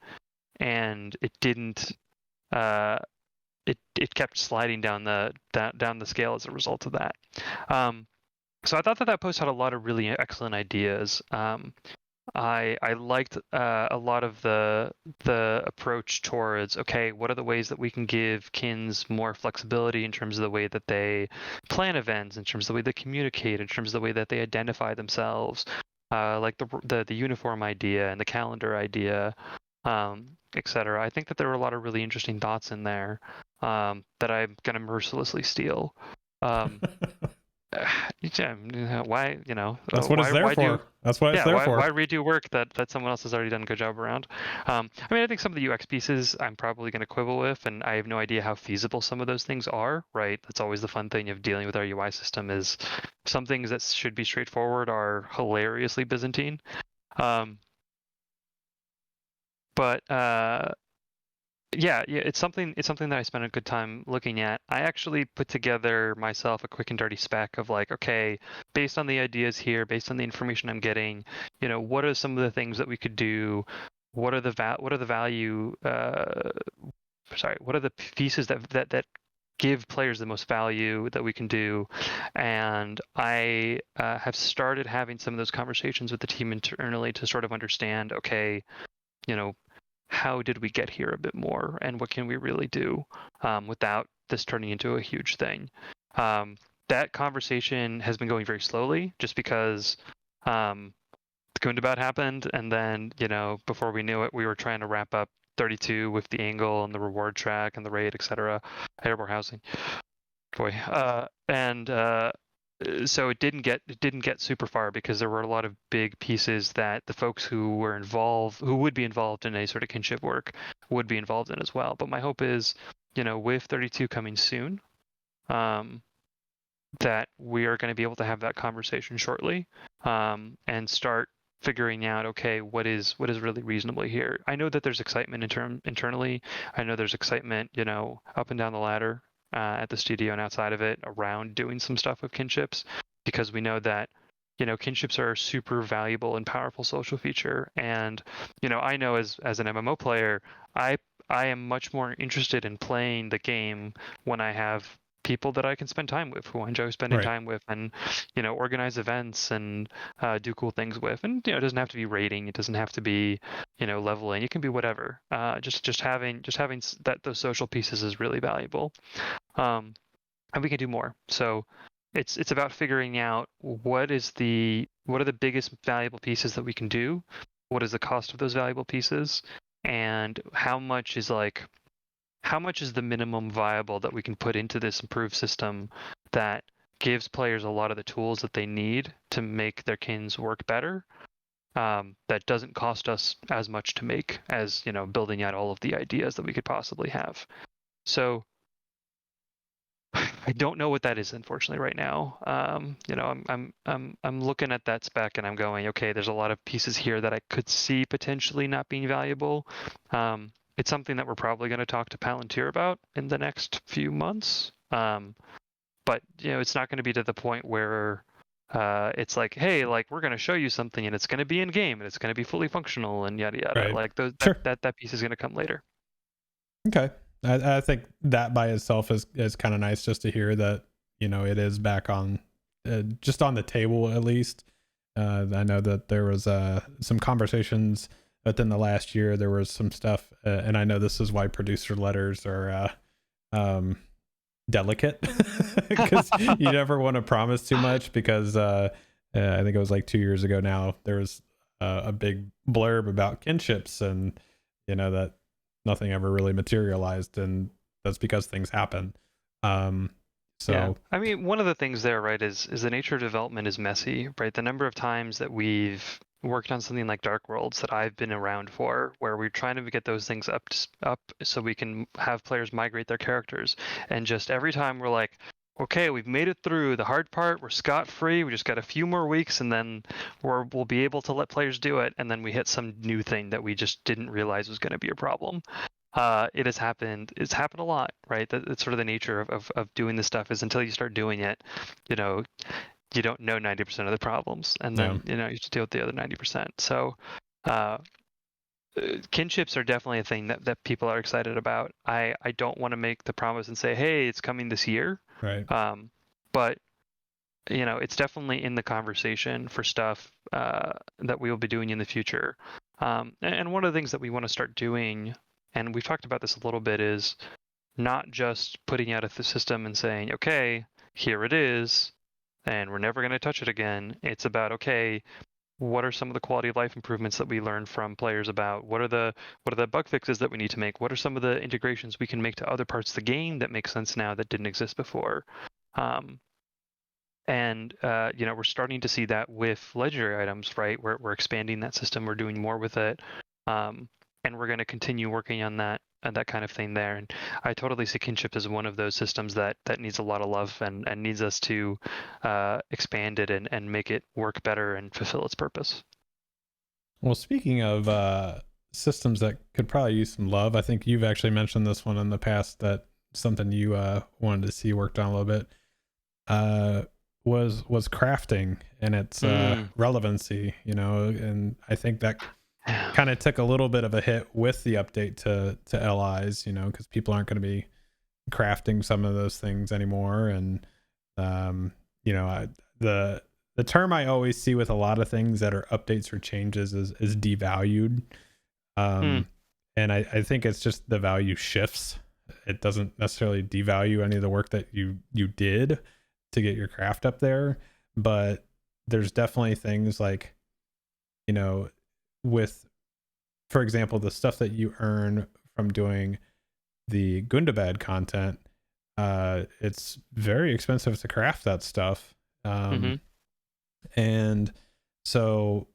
and it didn't. It kept sliding down the scale as a result of that. So I thought that post had a lot of really excellent ideas. I liked a lot of the approach towards, okay, what are the ways that we can give kins more flexibility in terms of the way that they plan events, in terms of the way they communicate, in terms of the way that they identify themselves, like the uniform idea and the calendar idea, etc. I think that there were a lot of really interesting thoughts in there that I'm gonna mercilessly steal. yeah, why, That's what it's there why do for. That's what it's yeah, there why for. redo work that someone else has already done a good job around? I mean, I think some of the UX pieces I'm probably going to quibble with, and I have no idea how feasible some of those things are, right? That's always the fun thing of dealing with our UI system is some things that should be straightforward are hilariously Byzantine. Um, but yeah, it's something that I spent a good time looking at. I actually put together myself a quick and dirty spec of like, okay, based on the ideas here, based on the information I'm getting, what are some of the things that we could do? What are the value sorry, what are the pieces that give players the most value that we can do? And I have started having some of those conversations with the team internally to sort of understand, okay, you know, how did we get here a bit more, and what can we really do without this turning into a huge thing? That conversation has been going very slowly, just because Gundabad happened, and then before we knew it, we were trying to wrap up 32 with the angle and the reward track and the raid, etc. Airborne housing, boy, and so it didn't get super far because there were a lot of big pieces that the folks who would be involved in any sort of kinship work would be involved in as well. But my hope is, with 32 coming soon, um, that we are going to be able to have that conversation shortly, and start figuring out, okay, what is really reasonable here. I know that there's excitement internally. I know there's excitement, up and down the ladder at the studio and outside of it around doing some stuff with kinships, because we know that kinships are a super valuable and powerful social feature. And I know as an MMO player, I am much more interested in playing the game when I have people that I can spend time with, who I enjoy spending Right. time with, and organize events and do cool things with. And it doesn't have to be raiding, it doesn't have to be leveling, it can be whatever. Just having that those social pieces is really valuable, and we can do more. So it's about figuring out what are the biggest valuable pieces that we can do, what is the cost of those valuable pieces, and how much is the minimum viable that we can put into this improved system that gives players a lot of the tools that they need to make their kins work better, that doesn't cost us as much to make as building out all of the ideas that we could possibly have. So I don't know what that is, unfortunately, right now. I'm looking at that spec and I'm going, okay, there's a lot of pieces here that I could see potentially not being valuable. It's something that we're probably going to talk to Palantir about in the next few months. But it's not going to be to the point where it's like, hey, like we're going to show you something and it's going to be in game and it's going to be fully functional and yada yada. Right. Like Sure. that piece is going to come later. Okay. I think that by itself is kind of nice, just to hear that it is back on, just on the table at least. I know that there was some conversations within the last year. There was some stuff, and I know this is why producer letters are delicate, because you never want to promise too much, because I think it was like 2 years ago now, there was a big blurb about kinships, and that nothing ever really materialized, and that's because things happen. So yeah, I mean, one of the things there, right, is the nature of development is messy, right? The number of times that we've worked on something like Dark Worlds that I've been around for, where we're trying to get those things up so we can have players migrate their characters, and just every time we're like, okay, we've made it through the hard part, we're scot-free, we just got a few more weeks, and then we'll be able to let players do it, and then we hit some new thing that we just didn't realize was going to be a problem. It has happened. It's happened a lot, right? That's sort of the nature of doing this stuff, is until you start doing it, you know, you don't know 90% of the problems, and yeah. then you have to deal with the other 90%. So, uh, kinships are definitely a thing that people are excited about. I don't want to make the promise and say, hey, it's coming this year, Right. but it's definitely in the conversation for stuff that we will be doing in the future. And one of the things that we want to start doing, and we've talked about this a little bit, is not just putting out a system and saying, okay, here it is, and we're never going to touch it again. It's about, okay, what are some of the quality of life improvements that we learn from players about? What are the bug fixes that we need to make? What are some of the integrations we can make to other parts of the game that make sense now that didn't exist before? Um, And we're starting to see that with legendary items, right? We're expanding that system. We're doing more with it, and we're going to continue working on that kind of thing there. And I totally see Kinship as one of those systems that needs a lot of love and needs us to expand it and make it work better and fulfill its purpose. Well, speaking of systems that could probably use some love, I think you've actually mentioned this one in the past, that something you wanted to see worked on a little bit. Was crafting and its relevancy, and I think that kind of took a little bit of a hit with the update to LIs, because people aren't going to be crafting some of those things anymore. And the term I always see with a lot of things that are updates or changes is devalued. And I think it's just the value shifts. It doesn't necessarily devalue any of the work that you did to get your craft up there, but there's definitely things like, with, for example, the stuff that you earn from doing the Gundabad content, it's very expensive to craft that stuff. And so,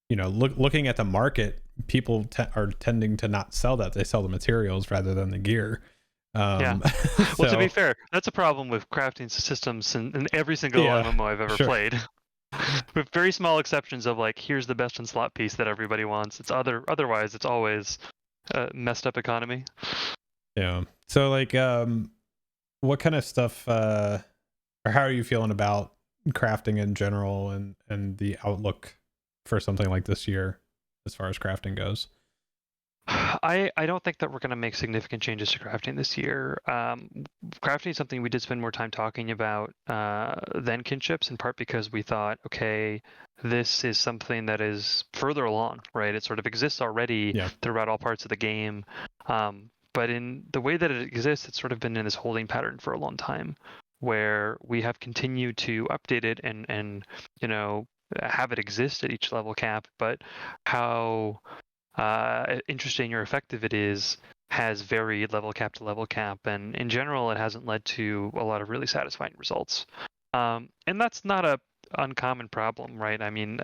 looking at the market, people are tending to not sell that. They sell the materials rather than the gear. Well, to be fair, that's a problem with crafting systems in every single MMO I've ever played. With very small exceptions of like, here's the best in slot piece that everybody wants. Otherwise it's always a messed up economy. Yeah. So like, what kind of stuff, or how are you feeling about crafting in general and the outlook for something like this year as far as crafting goes? I don't think that we're going to make significant changes to crafting this year. Crafting is something we did spend more time talking about than Kinships, in part because we thought, okay, this is something that is further along, right? It sort of exists already throughout all parts of the game. But in the way that it exists, it's sort of been in this holding pattern for a long time, where we have continued to update it and have it exist at each level cap, but how interesting or effective it is has varied level cap to level cap, and in general it hasn't led to a lot of really satisfying results, and that's not a uncommon problem, right? I mean,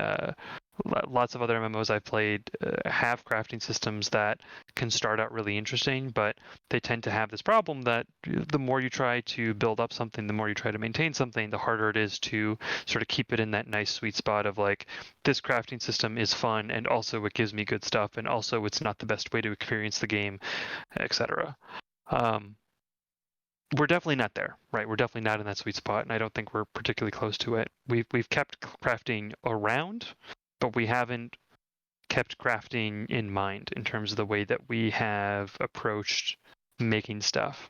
lots of other MMOs I've played have crafting systems that can start out really interesting, but they tend to have this problem that the more you try to build up something, the more you try to maintain something, the harder it is to sort of keep it in that nice sweet spot of like, this crafting system is fun and also it gives me good stuff and also it's not the best way to experience the game, etc. We're definitely not there, right? We're definitely not in that sweet spot, and I don't think we're particularly close to it. We've kept crafting around, but we haven't kept crafting in mind in terms of the way that we have approached making stuff.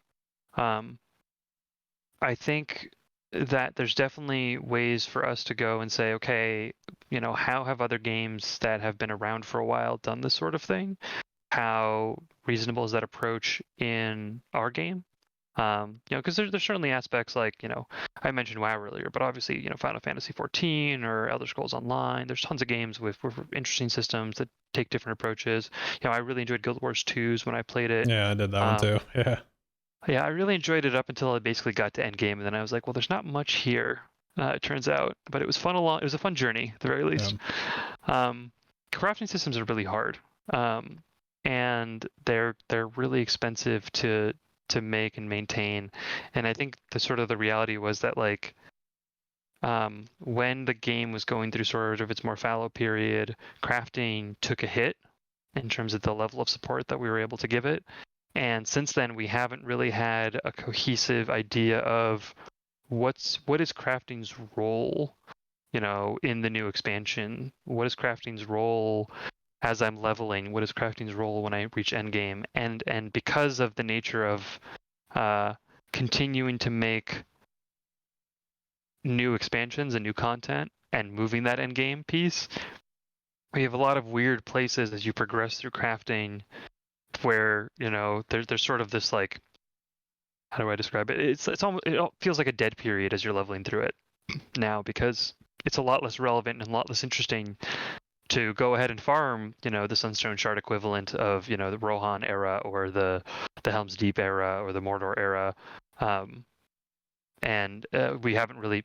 I think that there's definitely ways for us to go and say, okay, how have other games that have been around for a while done this sort of thing? How reasonable is that approach in our game? Because there's certainly aspects like, I mentioned WoW earlier, but obviously, Final Fantasy 14 or Elder Scrolls Online, there's tons of games with interesting systems that take different approaches. I really enjoyed Guild Wars 2s when I played it. Yeah, I did that one too. Yeah. Yeah, I really enjoyed it up until I basically got to endgame, and then I was like, well, there's not much here, it turns out. But it was fun it was a fun journey, at the very least. Crafting systems are really hard. And they're really expensive to make and maintain. And I think the reality was that like when the game was going through sort of its more fallow period, crafting took a hit in terms of the level of support that we were able to give it. And since then, we haven't really had a cohesive idea of what is crafting's role, in the new expansion. What is crafting's role as I'm leveling? What is crafting's role when I reach endgame? And because of the nature of continuing to make new expansions and new content and moving that endgame piece, we have a lot of weird places as you progress through crafting where there's sort of this like, how do I describe it? It's almost, it feels like a dead period as you're leveling through it now, because it's a lot less relevant and a lot less interesting to go ahead and farm, the Sunstone Shard equivalent of, the Rohan era or the Helm's Deep era or the Mordor era. and we haven't really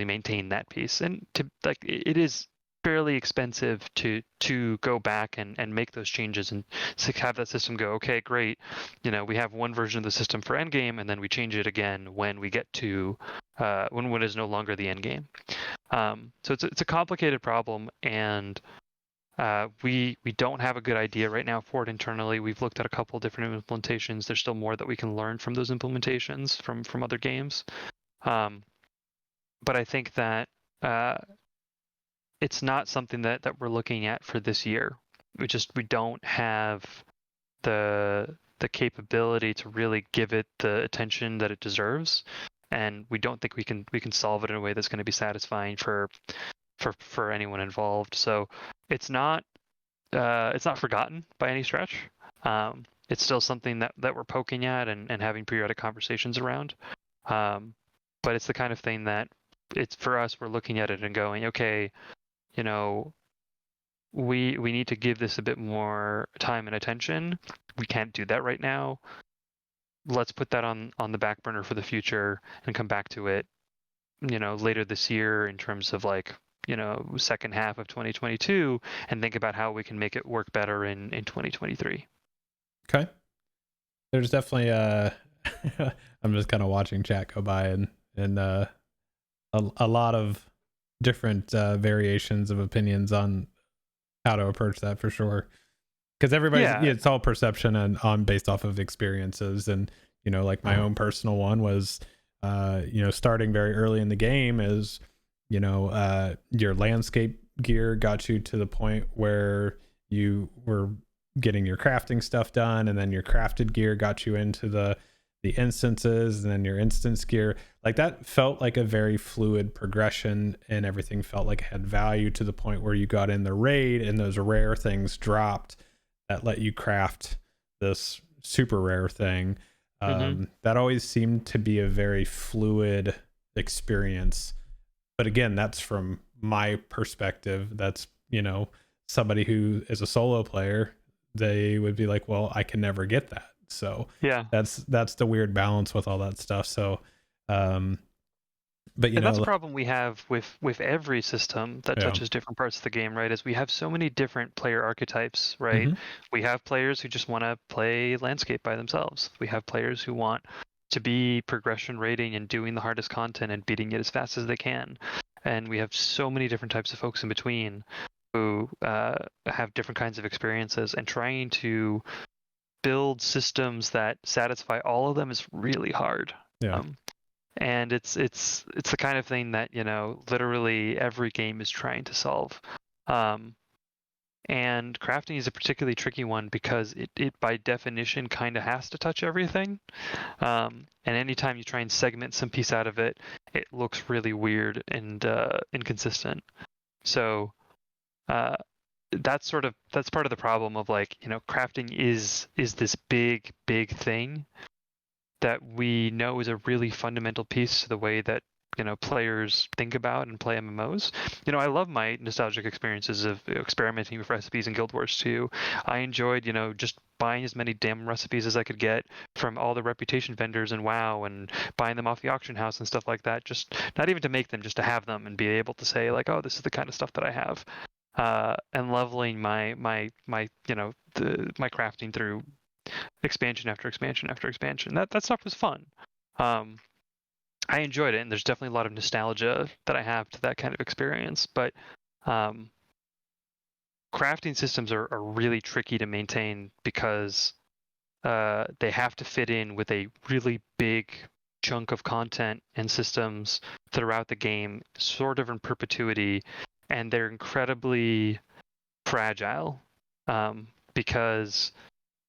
maintained that piece. And it is fairly expensive to go back and make those changes and to have that system go, okay, great, we have one version of the system for endgame, and then we change it again when we get to when it is no longer the endgame. So it's a complicated problem, and we don't have a good idea right now for it internally. We've looked at a couple different implementations. There's still more that we can learn from those implementations from other games. But I think that it's not something that we're looking at for this year. We don't have the capability to really give it the attention that it deserves, and we don't think we can solve it in a way that's going to be satisfying for anyone involved. So it's not forgotten by any stretch. It's still something that we're poking at and having periodic conversations around. But it's the kind of thing that it's for us, we're looking at it and going, okay, we need to give this a bit more time and attention. We can't do that right now. Let's put that on the back burner for the future and come back to it, later this year in terms of second half of 2022, and think about how we can make it work better in 2023. Okay. There's definitely I'm just kind of watching chat go by and a lot of different variations of opinions on how to approach that for sure. Because it's all perception and on based off of experiences. And, like my own personal one was, starting very early in the game is, your landscape gear got you to the point where you were getting your crafting stuff done, and then your crafted gear got you into the instances, and then your instance gear. Like that felt like a very fluid progression, and everything felt like it had value to the point where you got in the raid and those rare things dropped that let you craft this super rare thing. That always seemed to be a very fluid experience. But again, that's from my perspective. That's, somebody who is a solo player, they would be like, well, I can never get that. So yeah, that's the weird balance with all that stuff. So, but and that's a problem we have with every system that touches different parts of the game, right? Is we have so many different player archetypes, right? We have players who just want to play landscape by themselves. We have players who want to be progression rating and doing the hardest content and beating it as fast as they can. And we have so many different types of folks in between who have different kinds of experiences, and trying to build systems that satisfy all of them is really hard. And it's the kind of thing that literally every game is trying to solve. And crafting is a particularly tricky one because it by definition kind of has to touch everything. And anytime you try and segment some piece out of it, it looks really weird and inconsistent. So that's part of the problem of crafting is this big thing that we know is a really fundamental piece to the way that players think about and play MMOs. I love my nostalgic experiences of experimenting with recipes in Guild Wars 2. I enjoyed just buying as many damn recipes as I could get from all the reputation vendors in WoW, and buying them off the auction house and stuff like that, just not even to make them, just to have them and be able to say oh, this is the kind of stuff that I have. And leveling my crafting through expansion after expansion after expansion. That stuff was fun. I enjoyed it, and there's definitely a lot of nostalgia that I have to that kind of experience. But crafting systems are really tricky to maintain because they have to fit in with a really big chunk of content and systems throughout the game, sort of in perpetuity, and they're incredibly fragile because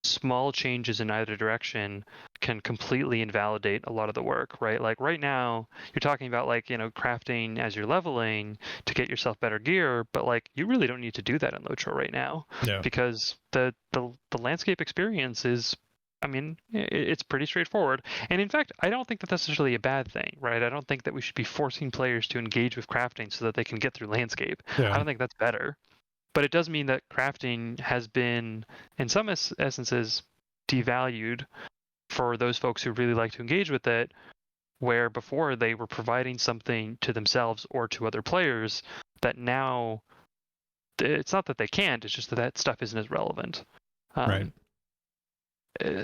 small changes in either direction can completely invalidate a lot of the work, right? Like right now, you're talking about crafting as you're leveling to get yourself better gear, but you really don't need to do that in LOTRO right now, because the landscape experience is, it's pretty straightforward. And in fact, I don't think that that's necessarily a bad thing, right? I don't think that we should be forcing players to engage with crafting so that they can get through landscape. I don't think that's better. But it does mean that crafting has been, in some essences, devalued for those folks who really like to engage with it, where before they were providing something to themselves or to other players that now it's not that they can't, it's just that that stuff isn't as relevant. Right.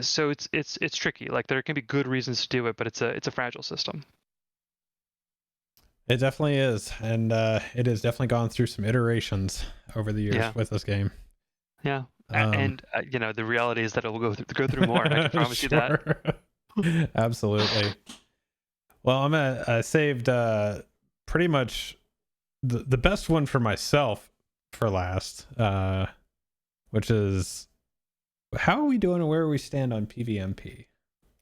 So it's tricky. Like there can be good reasons to do it, but it's a fragile system. It definitely is, and it has definitely gone through some iterations over the years with this game. Yeah, and you know, the reality is that it will go through more. I can promise you that. Absolutely. Well, I saved pretty much the best one for myself for last, which is how are we doing and where we stand on PvMP?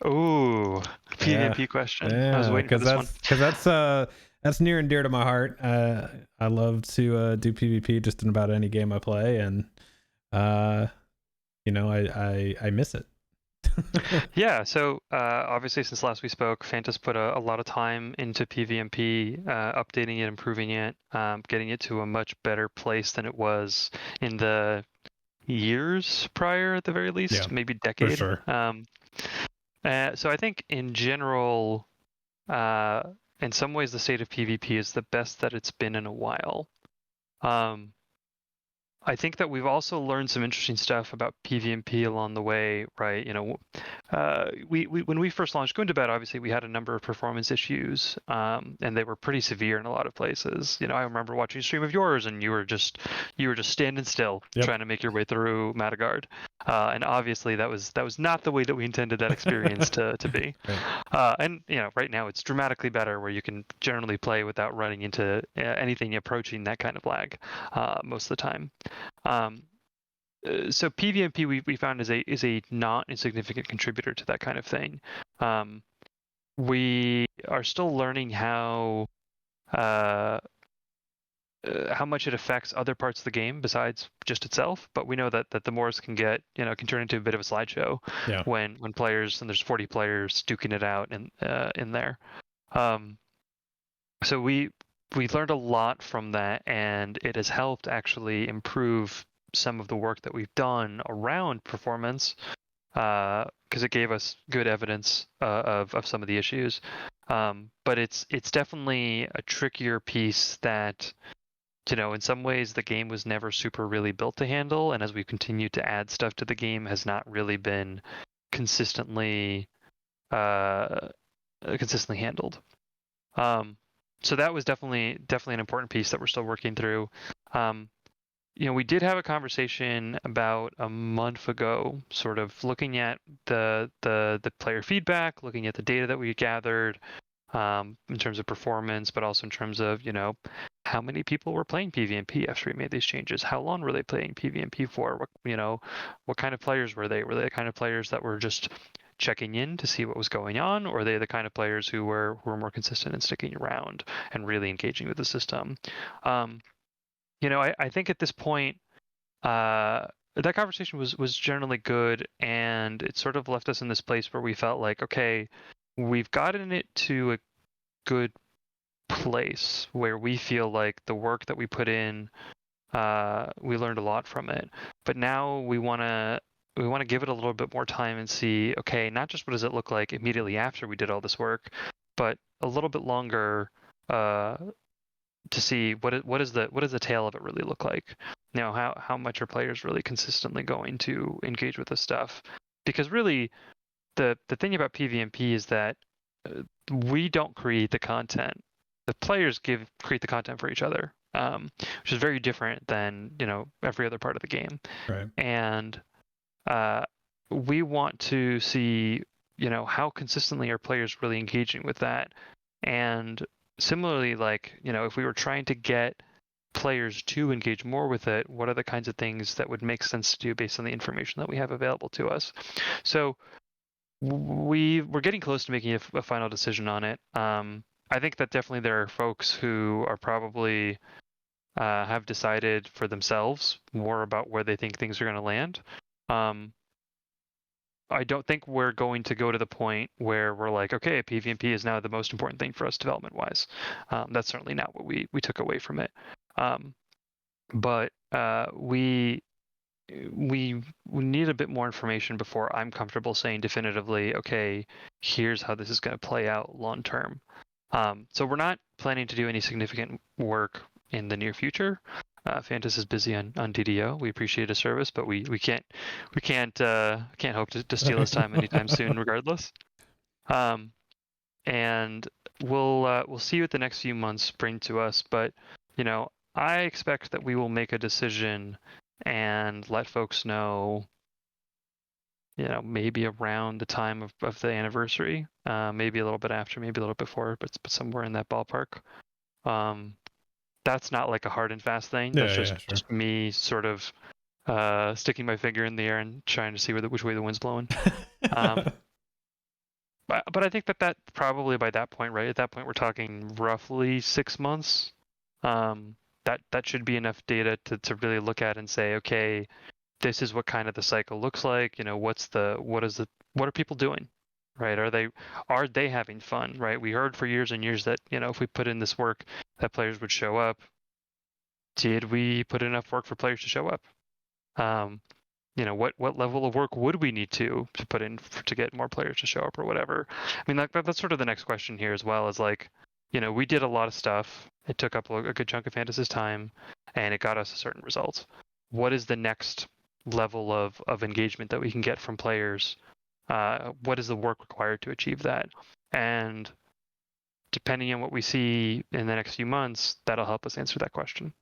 Ooh, PvMP question. I was waiting for this one. Because that's near and dear to my heart. I love to do PvP just in about any game I play, and you know, I miss it. Yeah, so obviously since last we spoke, Fanta's put a lot of time into PvMP, updating it, improving it, getting it to a much better place than it was in the years prior, at the very least, Yeah, maybe decade. for sure. So I think in general, in some ways, the state of PvP is the best that it's been in a while. I think that we've also learned some interesting stuff about PvMP along the way, right? You know, we when we first launched Gundabad, obviously we had a number of performance issues, and they were pretty severe in a lot of places. You know, I remember watching a stream of yours, and you were just standing still, trying to make your way through Matagard, and obviously that was not the way that we intended that experience to be. Right. And you know, right now it's dramatically better, where you can generally play without running into anything approaching that kind of lag most of the time. So PvMP we found is a not insignificant contributor to that kind of thing. We are still learning how much it affects other parts of the game besides just itself, but we know that the Morse can get, you know, can turn into a bit of a slideshow when players, and there's 40 players duking it out in there. So we learned a lot from that, and it has helped actually improve some of the work that we've done around performance, because it gave us good evidence of some of the issues. But it's definitely a trickier piece that, you know, in some ways the game was never super really built to handle, and as we've continued to add stuff to the game, has not really been consistently handled. So that was definitely an important piece that we're still working through. You know, we did have a conversation about a month ago, sort of looking at the player feedback, looking at the data that we gathered, in terms of performance, but also in terms of, you know, how many people were playing PvMP after we made these changes? How long were they playing PvMP for? What, you know, what kind of players were they? Were they the kind of players that were just checking in to see what was going on, or are they the kind of players who were more consistent and sticking around and really engaging with the system? You know, I think at this point, that conversation was generally good, and it sort of left us in this place where we felt like, okay, we've gotten it to a good place where we feel like the work that we put in, we learned a lot from it, but now we want to give it a little bit more time and see, okay, not just what does it look like immediately after we did all this work, but a little bit longer, to see what does the tail of it really look like. You know, how much are players really consistently going to engage with this stuff? Because really, the thing about PvMP is that we don't create the content. The players create the content for each other, which is very different than, you know, every other part of the game. Right. And we want to see, you know, how consistently are players really engaging with that. And similarly, like, you know, if we were trying to get players to engage more with it, what are the kinds of things that would make sense to do based on the information that we have available to us? So we're getting close to making a final decision on it. I think that definitely there are folks who are probably have decided for themselves more about where they think things are going to land. I don't think we're going to go to the point where we're like, okay, PvMP is now the most important thing for us development-wise. That's certainly not what we took away from it. But we we need a bit more information before I'm comfortable saying definitively, okay, here's how this is going to play out long term. So we're not planning to do any significant work in the near future. Fantas is busy on DDO. We appreciate his service, but we can't hope to steal his time anytime soon, regardless. And we'll see what the next few months bring to us. But I expect that we will make a decision and let folks know, maybe around the time of the anniversary, maybe a little bit after, maybe a little before, but somewhere in that ballpark. That's not like a hard and fast thing. That's just me sort of sticking my finger in the air and trying to see which way the wind's blowing. But I think that probably by that point, right? At that point, we're talking roughly 6 months. That should be enough data to really look at and say, okay, this is what kind of the cycle looks like. What are people doing, right? Are they having fun, right? We heard for years and years that if we put in this work, that players would show up. Did we put enough work for players to show up? What level of work would we need to put in to get more players to show up or whatever? I mean, that's sort of the next question here as well, is like, we did a lot of stuff. It took up a good chunk of Fantas's time, and it got us a certain result. What is the next level of engagement that we can get from players? What is the work required to achieve that? And depending on what we see in the next few months, that'll help us answer that question.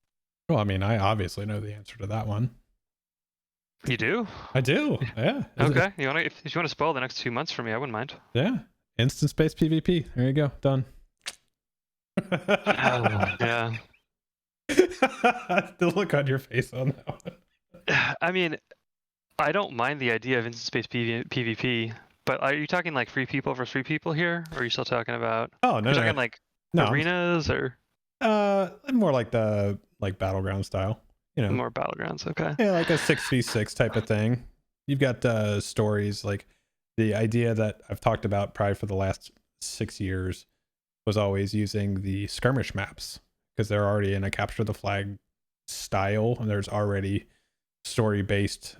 Well, I mean, I obviously know the answer to that one. You do? I do. Yeah. Okay. If you want to spoil the next 2 months for me, I wouldn't mind. Yeah. Instance-based PvP. There you go. Done. Yeah. The look on your face on that one. I mean, I don't mind the idea of instance-based PvP, but are you talking like free people versus free people here? Or are you still talking about? Oh no, talking like arenas or? More like the battleground style. More battlegrounds. Okay. Yeah, like a 6v6 type of thing. You've got stories, like the idea that I've talked about probably for the last 6 years was always using the skirmish maps, because they're already in a capture the flag style, and there's already story-based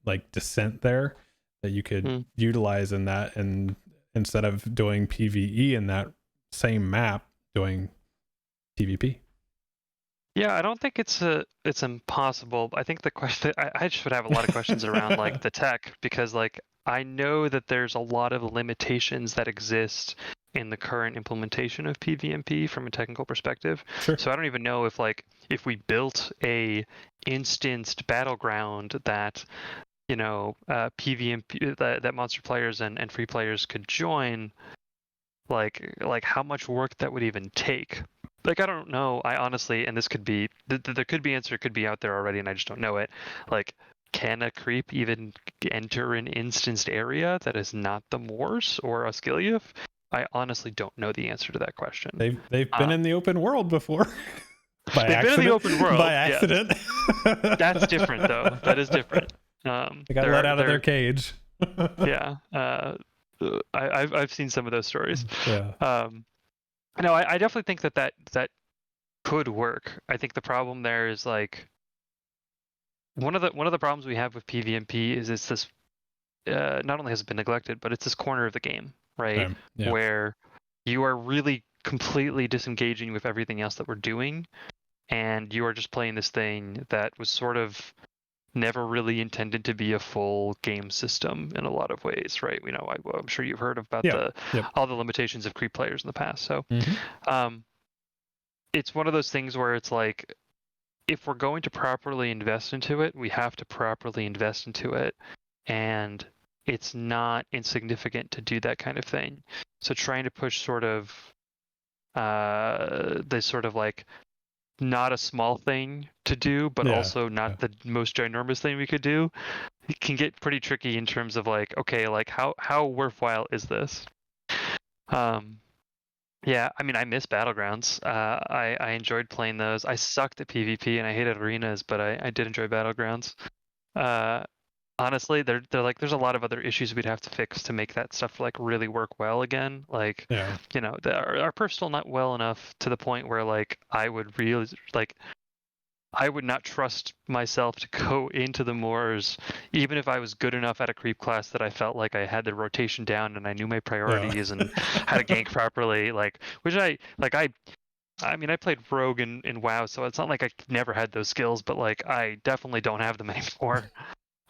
like descent there that you could utilize in that, and instead of doing PvE in that same map, doing PvP. Yeah, I don't think it's impossible. I think the question I just would have a lot of questions around like the tech, because like I know that there's a lot of limitations that exist in the current implementation of PvMP from a technical perspective. Sure. So I don't even know if we built a instanced battleground that PvMP that monster players and free players could join, like how much work that would even take. Like, I don't know. I honestly, and this could be, there could be answer, could be out there already, and I just don't know it. Like, can a creep even enter an instanced area that is not the Moors or Osgiliath? I honestly don't know the answer to that question. They've been in the open world before. They've been in the open world by accident. Yeah. That's different, though. That is different. They got let out of their cage. Yeah. I've seen some of those stories. Yeah. No, I definitely think that could work. I think the problem there is like one of the problems we have with PvMP is it's this not only has it been neglected, but it's this corner of the game, right? Yeah. Where you are really completely disengaging with everything else that we're doing, and you are just playing this thing that was sort of never really intended to be a full game system in a lot of ways, right? I'm sure you've heard about all the limitations of creep players in the past. So it's one of those things where it's like, if we're going to properly invest into it, we have to properly invest into it. And it's not insignificant to do that kind of thing. So trying to push sort of this sort of like not a small thing to do, but also not the most ginormous thing we could do, it can get pretty tricky in terms of like, okay, like how worthwhile is this? Yeah, I mean, I miss Battlegrounds. I enjoyed playing those. I sucked at PvP and I hated arenas, but I did enjoy Battlegrounds. Honestly, they're like, there's a lot of other issues we'd have to fix to make that stuff like really work well again. Like, our perf's still not well enough to the point where like I would really like, I would not trust myself to go into the moors, even if I was good enough at a creep class that I felt like I had the rotation down and I knew my priorities and how to gank properly. I mean, I played Rogue in WoW, so it's not like I never had those skills, but like I definitely don't have them anymore.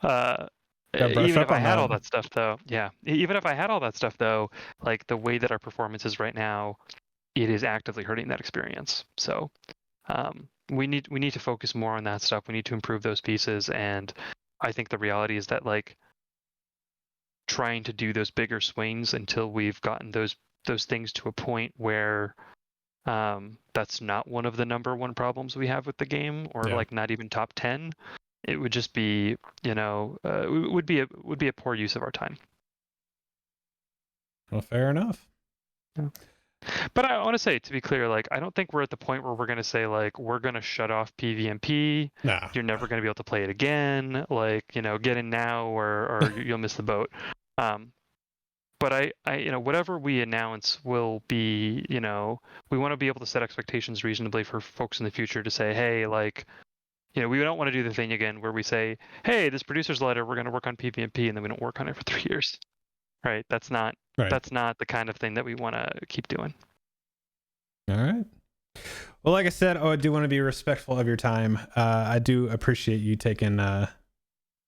Uh, Gotta brush Even up if I on had all that. that stuff, though, yeah. Even if I had all that stuff, though, like the way that our performance is right now, it is actively hurting that experience. So we need to focus more on that stuff. We need to improve those pieces, and I think the reality is that like trying to do those bigger swings until we've gotten those things to a point where that's not one of the number one problems we have with the game, or Yeah. like not even top 10. It would just be, would be a poor use of our time. Well, fair enough. Yeah. But I want to say, to be clear, like I don't think we're at the point where we're going to say like we're going to shut off PvMP. Nah. You're never going to be able to play it again. Like get in now, or you'll miss the boat. But whatever we announce will be, we want to be able to set expectations reasonably for folks in the future to say, hey, like, we don't want to do the thing again where we say, hey, this producer's letter, we're going to work on PvMP, and then we don't work on it for 3 years, right? That's not Right. the kind of thing that we want to keep doing. All right. Well, like I said, I do want to be respectful of your time. I do appreciate you taking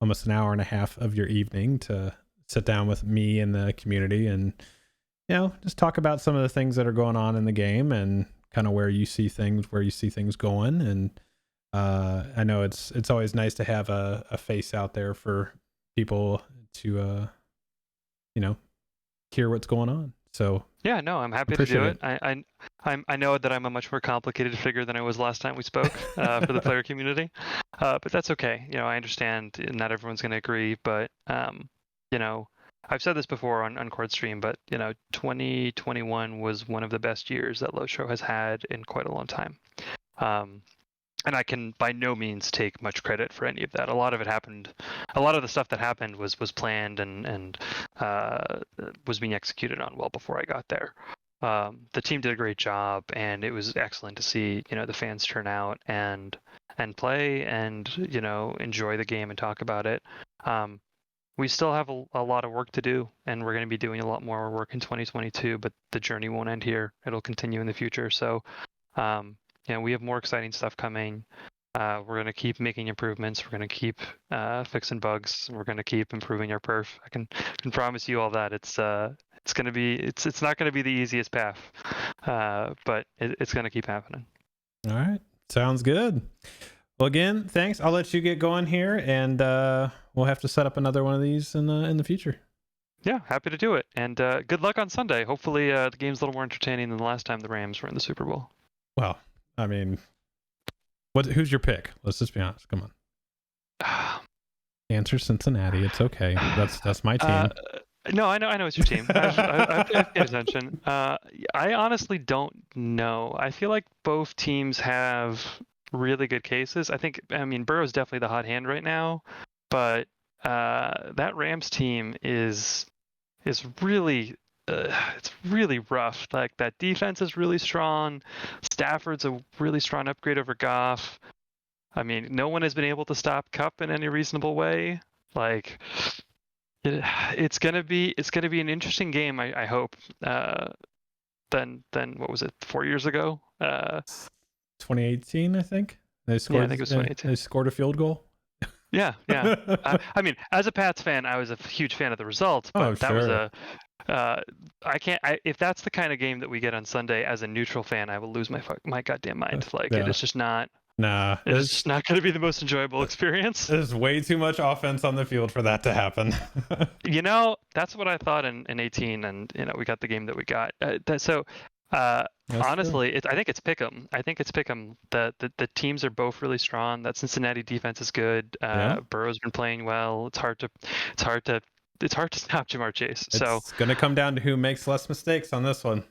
almost an hour and a half of your evening to sit down with me and the community and, just talk about some of the things that are going on in the game and kind of where you see things going. And I know it's always nice to have a face out there for people to, hear what's going on. So yeah, no, I'm happy to do it. I know that I'm a much more complicated figure than I was last time we spoke for the player community, but that's okay. I understand not everyone's going to agree, but I've said this before on Chord Stream, but 2021 was one of the best years that LOTRO has had in quite a long time. And I can by no means take much credit for any of that. A lot of the stuff that happened was planned and was being executed on well before I got there. The team did a great job, and it was excellent to see the fans turn out and play and enjoy the game and talk about it. We still have a lot of work to do, and we're going to be doing a lot more work in 2022, but the journey won't end here. It'll continue in the future. So we have more exciting stuff coming. We're going to keep making improvements. We're going to keep fixing bugs. We're going to keep improving our perf. I can promise you all that. It's not going to be the easiest path, but it's going to keep happening. All right, sounds good. Well, again, thanks. I'll let you get going here, and we'll have to set up another one of these in the future. Yeah, happy to do it. And good luck on Sunday. Hopefully, the game's a little more entertaining than the last time the Rams were in the Super Bowl. Well, I mean, who's your pick? Let's just be honest. Come on. Answer Cincinnati. It's okay. That's my team. No, I know it's your team. I've paid attention. I honestly don't know. I feel like both teams have really good cases. I mean, Burrow's definitely the hot hand right now, but that Rams team is really it's really rough. Like that defense is really strong. Stafford's a really strong upgrade over Goff. I mean, no one has been able to stop Kupp in any reasonable way. Like it's gonna be an interesting game. I hope. Than what was it 4 years ago? 2018, I think. They scored. Yeah, I think it was 2018. They scored a field goal. Yeah. I mean, as a Pats fan, I was a huge fan of the results, but that was if that's the kind of game that we get on Sunday as a neutral fan, I will lose my goddamn mind. Like it is just not. Nah, it's just not going to be the most enjoyable experience. There's way too much offense on the field for that to happen. That's what I thought in 18, and we got the game that we got. Honestly, I think it's pick'em. The teams are both really strong. That Cincinnati defense is good. Burrow's been playing well. It's hard to stop Jamar Chase. It's going to come down to who makes less mistakes on this one.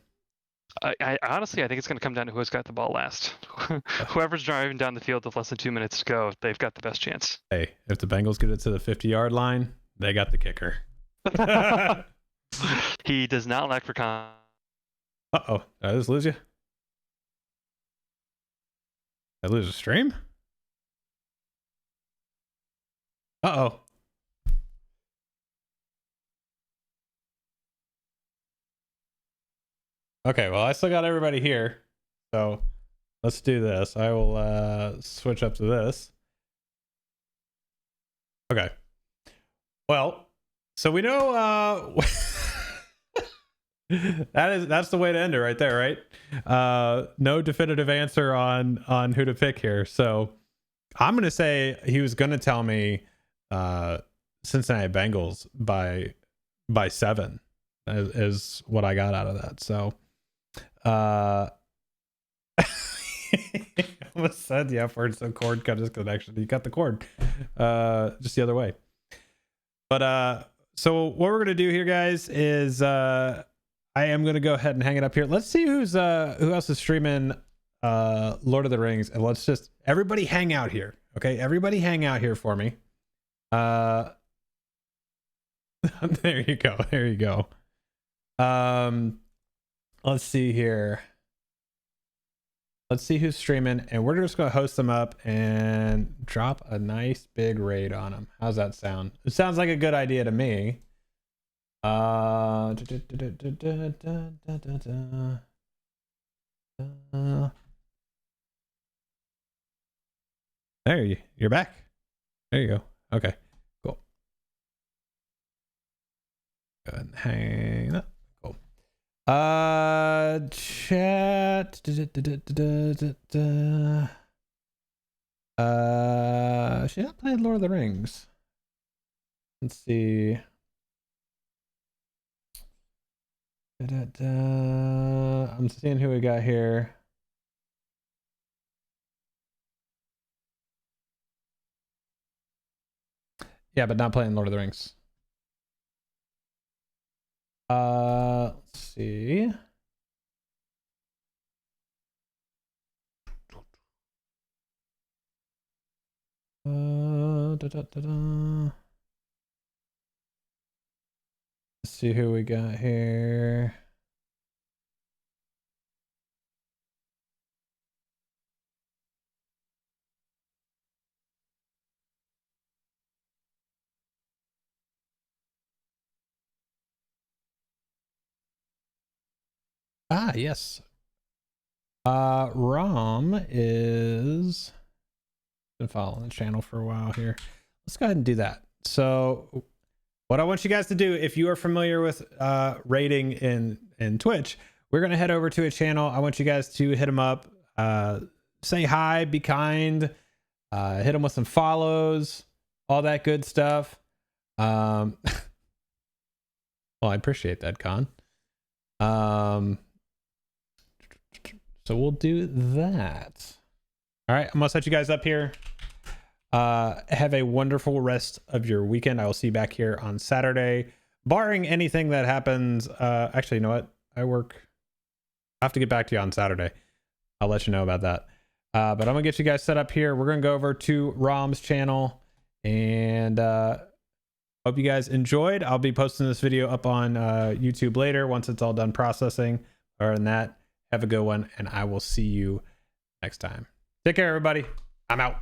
I honestly, I think it's going to come down to who's got the ball last. Whoever's driving down the field with less than 2 minutes to go, they've got the best chance. Hey, if the Bengals get it to the 50-yard line, they got the kicker. He does not lack for con. Uh-oh. Did I just lose you? Did I lose a stream? Uh-oh. Okay, well, I still got everybody here. So let's do this. I will switch up to this. Okay. Well, so we know that's the way to end it right there, right? No definitive answer on who to pick here. So I'm gonna say he was gonna tell me Cincinnati Bengals by 7 is what I got out of that. So I almost said the F word, so cord cut his connection. He cut the cord just the other way. But so what we're gonna do here, guys, is I am gonna go ahead and hang it up here. Let's see who else is streaming Lord of the Rings, and let's just everybody hang out here. Okay, everybody hang out here for me. There you go. There you go. Let's see here. Let's see who's streaming, and we're just gonna host them up and drop a nice big raid on them. How's that sound? It sounds like a good idea to me. There you're back. There you go. Okay, cool. Go ahead and hang up. Cool. Chat. She's not playing Lord of the Rings. Let's see. I'm seeing who we got here. Yeah, but not playing Lord of the Rings. Let's see. Let's see who we got here. Ah, yes. Rom is been following the channel for a while here. Let's go ahead and do that. So what I want you guys to do, if you are familiar with rating in Twitch, we're gonna head over to a channel. I want you guys to hit them up, say hi, be kind, hit them with some follows, all that good stuff. Well, I appreciate that, Con. So we'll do that. All right, I'm gonna set you guys up here. Have a wonderful rest of your weekend. I will see you back here on Saturday, barring anything that happens. Actually, you know what? I have to get back to you on Saturday. I'll let you know about that. But I'm gonna get you guys set up here. We're gonna go over to Rom's channel, and hope you guys enjoyed. I'll be posting this video up on YouTube later once it's all done processing. Other than that, have a good one, and I will see you next time. Take care, everybody. I'm out.